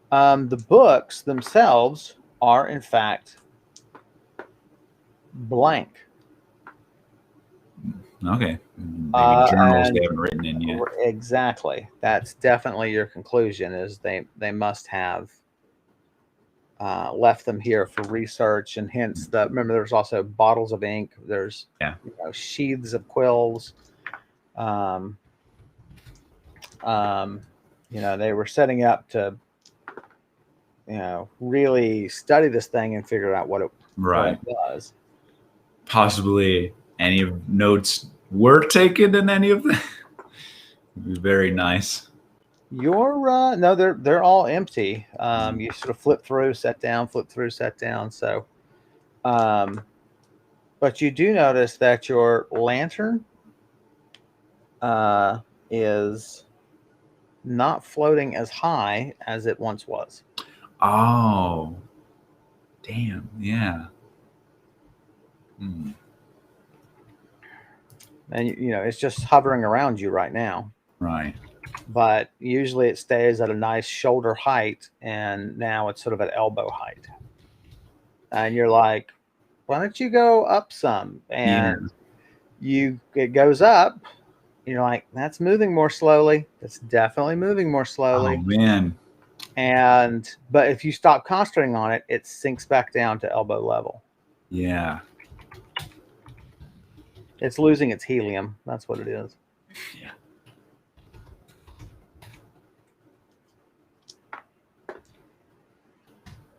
The books themselves are, in fact, blank. Okay. Maybe journals they haven't written in yet. Exactly. That's definitely your conclusion, is they must have left them here for research, and hence remember there's also bottles of ink. There's sheaths of quills. They were setting up to really study this thing and figure out what it was. Possibly any of notes were taken in any of them. It'd be very nice. No, they're all empty. You sort of flip through, set down, flip through, set down. So, but you do notice that your lantern is not floating as high as it once was. Oh, damn! Yeah. And it's just hovering around you right now. Right. But usually it stays at a nice shoulder height, and now it's sort of at elbow height. And you're like, why don't you go up some? And it goes up. You're like, that's moving more slowly. That's definitely moving more slowly. Oh man. But if you stop concentrating on it, it sinks back down to elbow level. Yeah. It's losing its helium. That's what it is. Yeah.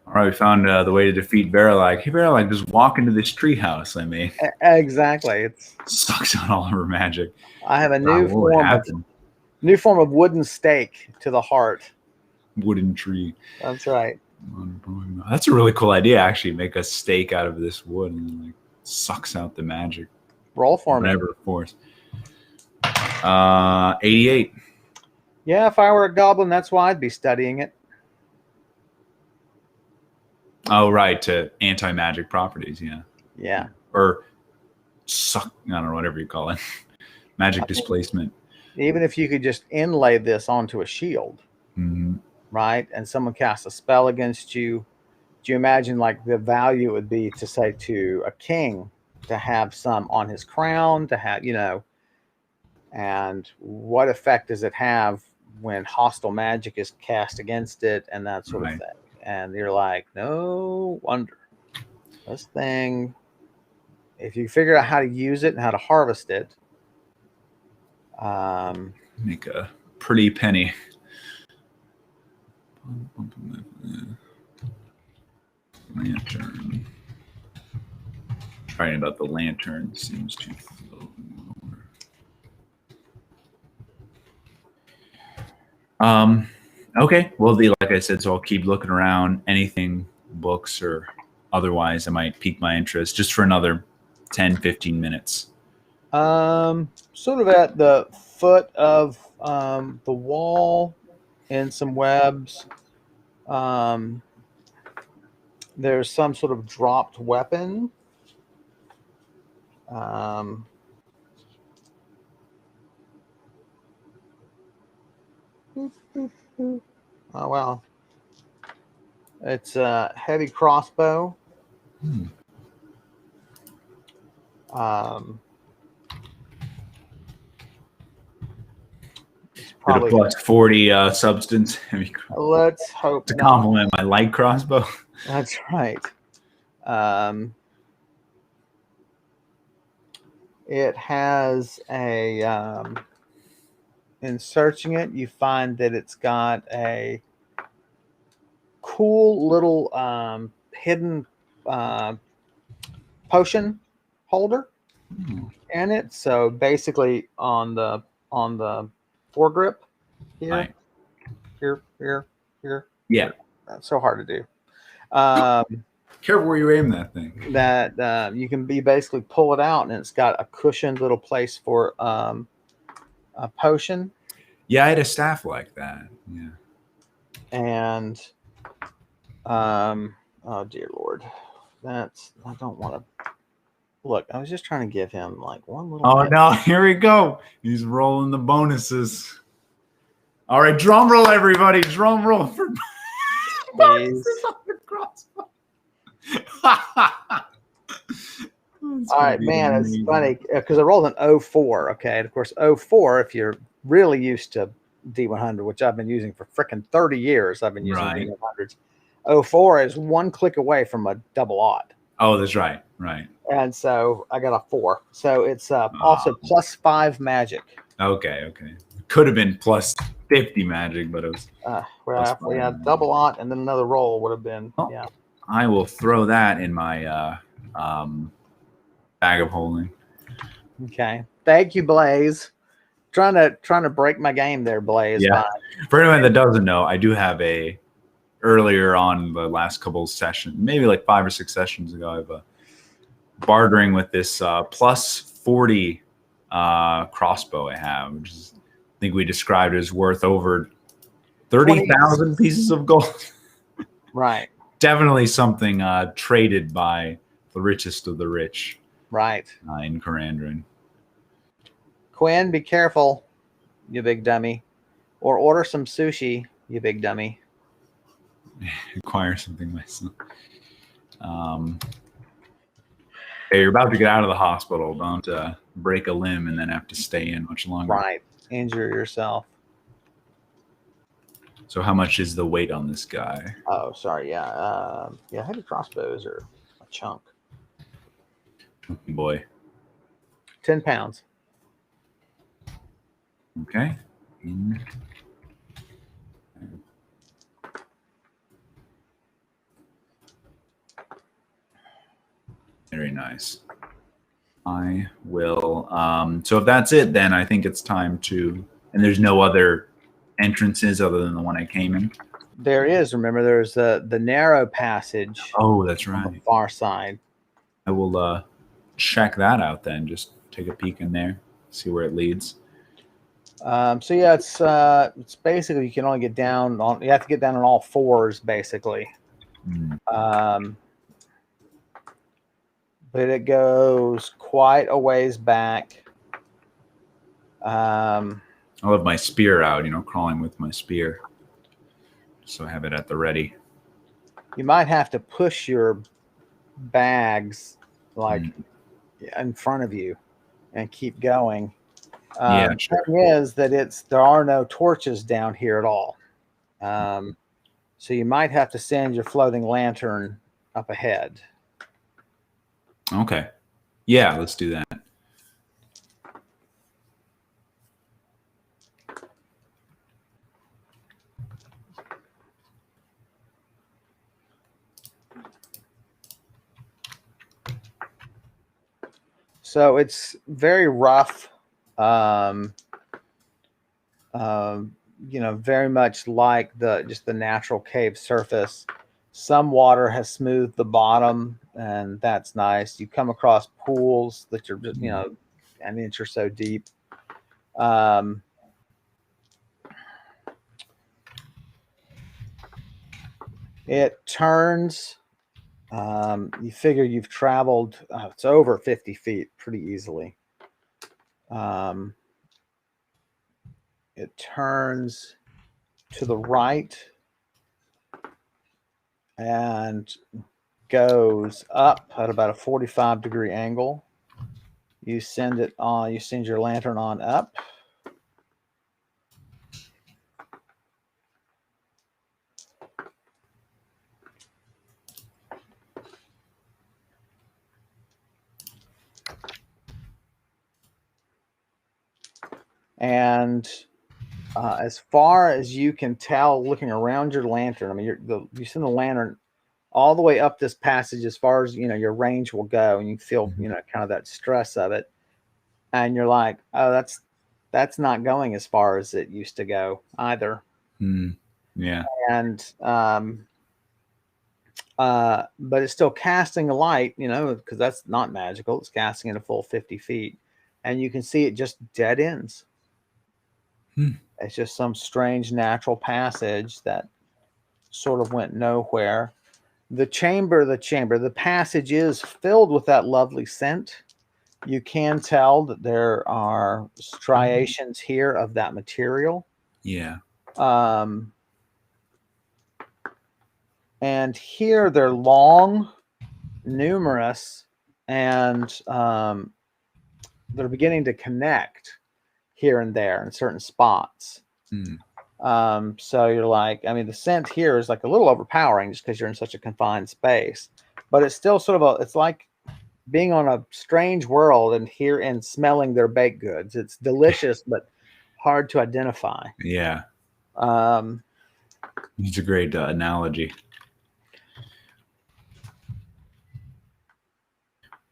All right, we found the way to defeat Verilag. Hey, Verilag, just walk into this treehouse I made. Exactly. It sucks out all of her magic. I have a new form of wooden stake to the heart. Wooden tree. That's right. That's a really cool idea, actually. Make a stake out of this wood and like sucks out the magic. Roll for me. Whatever force. 88. Yeah, if I were a goblin, that's why I'd be studying it. Oh, right, to anti-magic properties, yeah. Yeah. Or I don't know, whatever you call it. Magic displacement. Even if you could just inlay this onto a shield, right? And someone casts a spell against you, do you imagine like the value it would be to say to a king to have some on his crown, to have, and what effect does it have when hostile magic is cast against it and that sort of thing? And you're like, no wonder. This thing, if you figure out how to use it and how to harvest it, make a pretty penny. Lantern. Writing about the lantern seems too slow. Okay. Well, like I said, so I'll keep looking around. Anything, books or otherwise, that might pique my interest just for another 10, 15 minutes. Sort of at the foot of the wall in some webs. There's some sort of dropped weapon. Oh, well. It's a heavy crossbow. It's probably a plus 40 substance. Let's hope to not. compliment my light crossbow. That's right. It has a in searching it, you find that it's got a cool little hidden potion holder in it. So basically on the foregrip here, Right. here. Yeah. That's so hard to do. Careful where you aim that thing. That you can basically pull it out, and it's got a cushioned little place for a potion. Yeah, I had a staff like that. Yeah. And oh dear Lord, I don't want to look. I was just trying to give him like one little. Oh no! Here we go. He's rolling the bonuses. All right, drum roll, everybody! Drum roll for bonuses on the crossbow. All right, man, amazing. It's funny because I rolled an 04. Okay, and of course 04. If you're really used to D100, which I've been using for frickin' 30 years, I've been using D100s. 04 is one click away from a double odd. Oh, that's right. Right. And so I got a 4. So it's also plus 5 magic. Okay. Could have been plus 50 magic, but it was. Well, we had double odd, and then another roll would have been. Oh, yeah. I will throw that in my bag of holding. Okay. Thank you, Blaze. Trying to break my game there, Blaze. Yeah. For anyone that doesn't know, I do have earlier on the last couple of sessions, maybe like 5 or 6 sessions ago, I have a bartering with this plus 40 crossbow I have, which is, I think we described as worth over 30,000 pieces of gold. Right. Definitely something traded by the richest of the rich. Right. In Karandrin. Quinn, be careful, you big dummy. Or order some sushi, you big dummy. Acquire something myself. Hey, you're about to get out of the hospital. Don't break a limb and then have to stay in much longer. Right. Injure yourself. So how much is the weight on this guy? Oh, sorry. Yeah. Heavy crossbows are a chunk. Boy. 10 pounds. Okay. Very nice. I will. So if that's it, then I think it's time to. And there's no other entrances other than the one I came in. There is. Remember, there's the narrow passage. Oh, that's right. On the far side. I will check that out then. Just take a peek in there, see where it leads. So yeah, it's basically you can only get down on. You have to get down on all fours, basically. But it goes quite a ways back. I'll have my spear out, crawling with my spear. So I have it at the ready. You might have to push your bags like in front of you and keep going. Yeah, sure. The thing is that there are no torches down here at all. So you might have to send your floating lantern up ahead. Okay. Yeah, let's do that. So it's very rough, very much like just the natural cave surface. Some water has smoothed the bottom, and that's nice. You come across pools that are just, an inch or so deep. It turns. You figure you've traveled, it's over 50 feet pretty easily. It turns to the right and goes up at about a 45-degree angle. You send it on, you send your lantern on up. And as far as you can tell, looking around your lantern, I mean, you send the lantern all the way up this passage as far as your range will go, and you feel kind of that stress of it, and you're like, oh, that's not going as far as it used to go either. Yeah. And but it's still casting a light, because that's not magical. It's casting it a full 50 feet, and you can see it just dead ends. It's just some strange natural passage that sort of went nowhere. The passage is filled with that lovely scent. You can tell that there are striations here of that material. Yeah. And here they're long, numerous, and they're beginning to connect here and there in certain spots. So you're like, I mean, the scent here is like a little overpowering just because you're in such a confined space, but it's still sort of it's like being on a strange world and smelling their baked goods. It's delicious, but hard to identify. Yeah. It's a great analogy.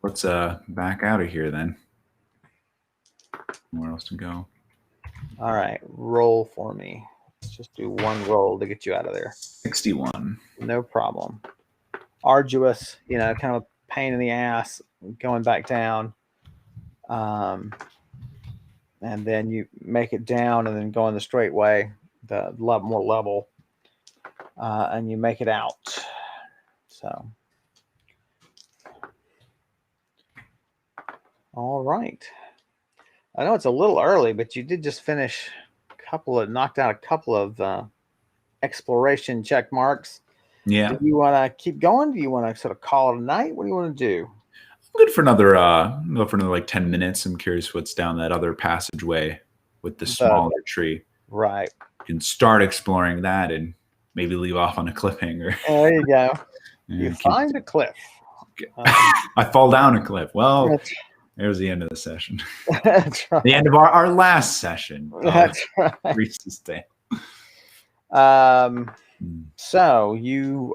Let's back out of here then. Where else to go? All right, roll for me. Let's just do one roll to get you out of there. 61. No problem. Arduous, kind of a pain in the ass going back down. And then you make it down and then go in the straight way, the more level, and you make it out. So, all right. I know it's a little early, but you did just finish knocked out a couple of exploration check marks. Yeah. Do you want to keep going? Do you want to sort of call it a night? What do you want to do? I'm good for another like 10 minutes. I'm curious what's down that other passageway with the smaller tree. Right. You can start exploring that and maybe leave off on a cliffhanger. There you go. You find a cliff. I fall down a cliff. Well, there's the end of the session. That's right. The end of our last session. That's right. Brise's Tale. So you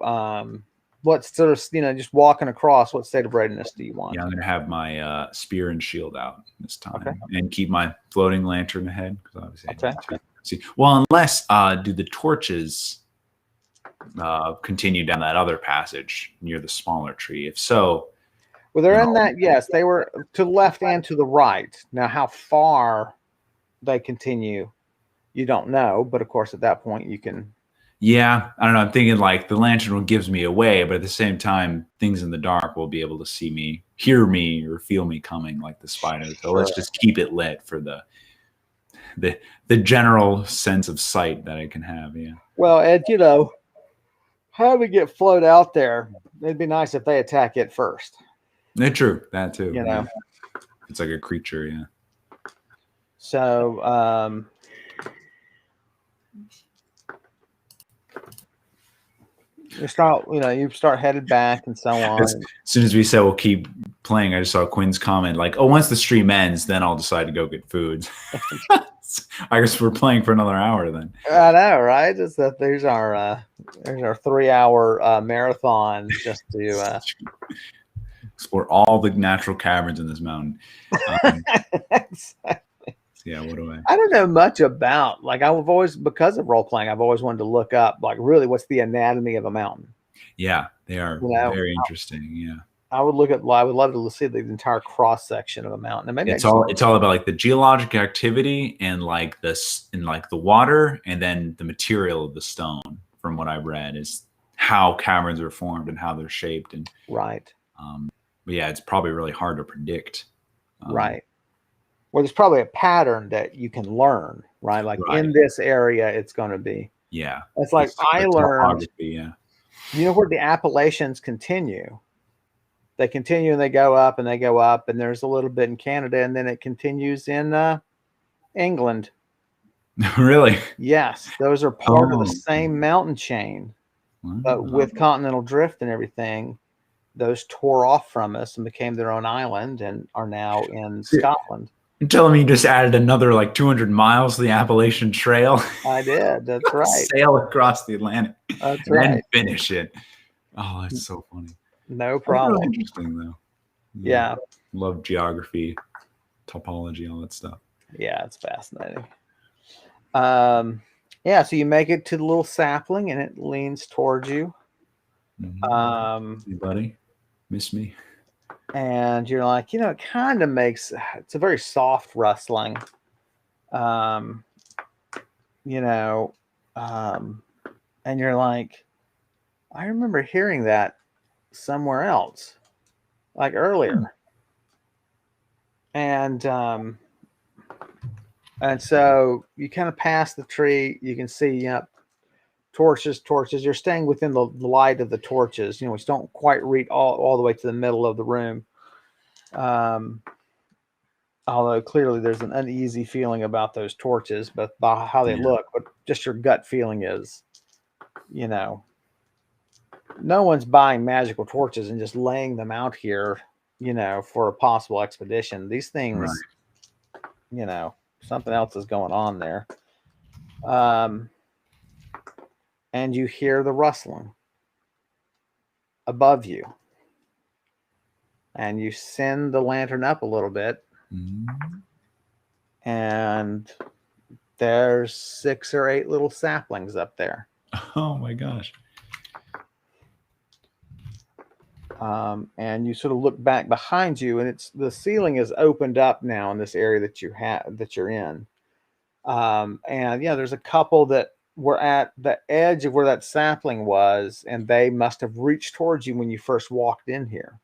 what sort of just walking across, what state of readiness do you want? Yeah, I'm gonna have my spear and shield out this time, okay, and keep my floating lantern ahead because obviously okay. I need to see. Well, unless do the torches continue down that other passage near the smaller tree? If so, well, they're in that. Yes, they were to the left and to the right. Now, how far they continue, you don't know, but of course, at that point, you can. Yeah, I don't know. I'm thinking like the lantern gives me away, but at the same time, things in the dark will be able to see me, hear me, or feel me coming like the spider. So let's just keep it lit for the general sense of sight that I can have. Yeah. Well, Ed, how we get float out there, it'd be nice if they attack it first. True, that too. Yeah. It's like a creature, yeah. So you start headed back and so on. As soon as we said we'll keep playing, I just saw Quinn's comment like, "Oh, once the stream ends, then I'll decide to go get food." I guess we're playing for another hour then. I know, right? It's that there's our 3-hour marathon just to explore all the natural caverns in this mountain. Exactly. Yeah, what do I don't know much about, like, I've always, because of role playing, I've always wanted to look up, like, really what's the anatomy of a mountain. Yeah, they are very interesting. Yeah, I would love to see the entire cross section of a mountain. And maybe it's all about like the geologic activity and like this and like the water and then the material of the stone. From what I've read, is how caverns are formed and how they're shaped. And right. But yeah, it's probably really hard to predict. Right. Well, there's probably a pattern that you can learn, right? Like in this area, it's going to be. Yeah. It's like I learned. Yeah. You know where the Appalachians continue? They continue and they go up and they go up, and there's a little bit in Canada, and then it continues in England. Really? Yes, those are part of the same mountain chain, but with continental drift and everything, those tore off from us and became their own island and are now in Scotland. You're telling me you just added another like 200 miles to the Appalachian Trail? I did. That's right. Sail across the Atlantic. That's right. And finish it. Oh, that's so funny. No problem. Really interesting though. Yeah. Love geography, topology, all that stuff. Yeah, it's fascinating. Yeah, so you make it to the little sapling and it leans towards you. Hey, buddy, miss me? And you're like, it kind of it's a very soft rustling. And you're like, I remember hearing that somewhere else, like earlier. And so you kind of pass the tree, you can see torches. You're staying within the light of the torches, which don't quite reach all the way to the middle of the room. Although clearly there's an uneasy feeling about those torches, but by how they look, but just your gut feeling is, no one's buying magical torches and just laying them out here, for a possible expedition. These things, something else is going on there. And you hear the rustling above you. And you send the lantern up a little bit. And there's 6 or 8 little saplings up there. Oh my gosh. And you sort of look back behind you, and the ceiling is opened up now in this area that you're in. And there's a couple that were at the edge of where that sapling was, and they must have reached towards you when you first walked in here.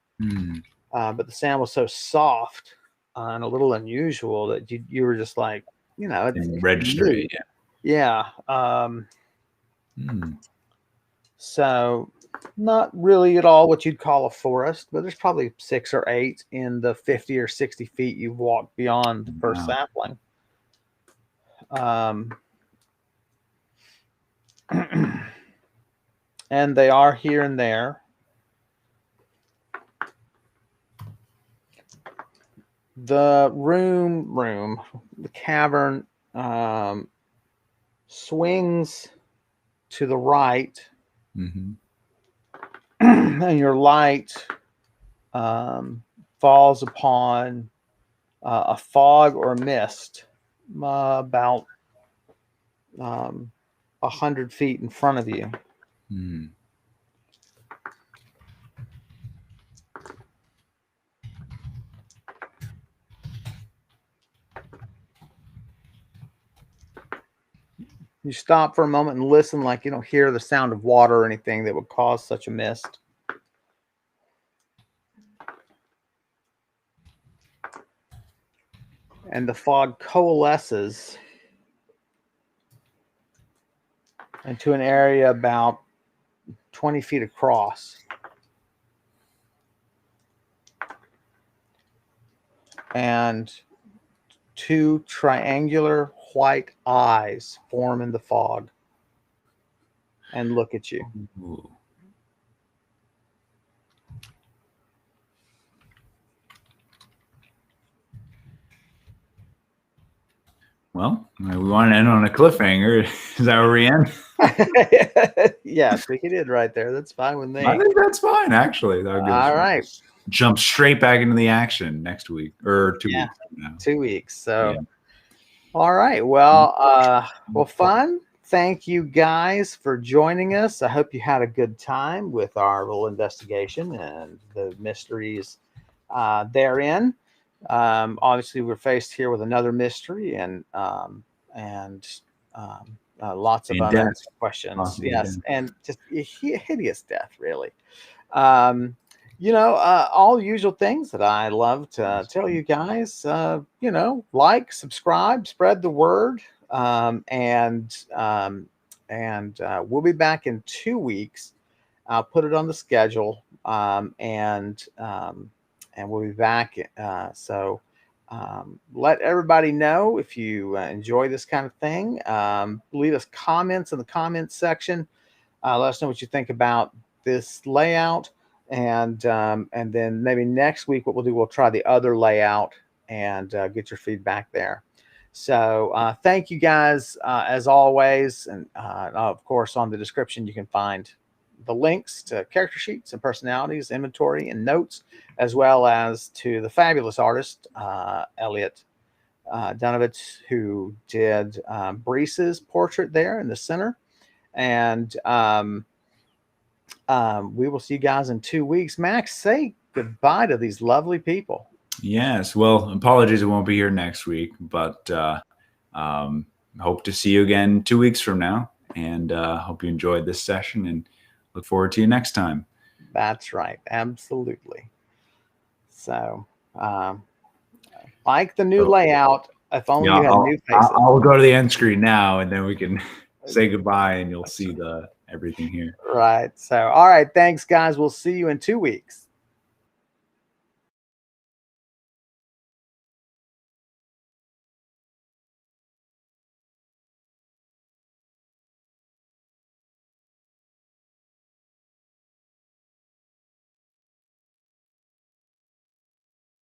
But the sound was so soft and a little unusual that you were just like, it's registering. Yeah. So not really at all what you'd call a forest, but there's probably 6 or 8 in the 50 or 60 feet you've walked beyond the first sapling. And they are here and there. The the cavern swings to the right. And your light falls upon a fog or mist about 100 feet in front of you. You stop for a moment and listen, like you don't hear the sound of water or anything that would cause such a mist. And the fog coalesces into an area about 20 feet across. And 2 triangular white eyes form in the fog and look at you. Well, we want to end on a cliffhanger. Is that where we end? Yes, we did right there. That's fine with me. I think that's fine, actually. That'll give us All right. jump straight back into the action next week or 2 weeks from now. 2 weeks. So, Yeah. all right. Well, fun. Thank you guys for joining us. I hope you had a good time with our little investigation and the mysteries therein. Obviously, we're faced here with another mystery and lots of unanswered questions. Possibly Yes, death. and just a hideous death, really. All the usual things that I love to tell you guys. Like, subscribe, spread the word, and we'll be back in 2 weeks. I'll put it on the schedule, and we'll be back. So let everybody know if you enjoy this kind of thing. Leave us comments in the comments section. Let us know what you think about this layout. And then maybe next week, what we'll do, we'll try the other layout and get your feedback there. So thank you guys, as always. And of course, on the description, you can find the links to character sheets and personalities, inventory, and notes, as well as to the fabulous artist, Elliot Dunovitz, who did Brise's portrait there in the center. And we will see you guys in 2 weeks. Max, say goodbye to these lovely people. Yes. Well, apologies, I won't be here next week, but hope to see you again 2 weeks from now. And hope you enjoyed this session and look forward to you next time. That's right. Absolutely. So, like the new layout, if only you had new faces. I'll go to the end screen now, and then we can say goodbye, and you'll see everything here. Right. So, all right. Thanks, guys. We'll see you in 2 weeks.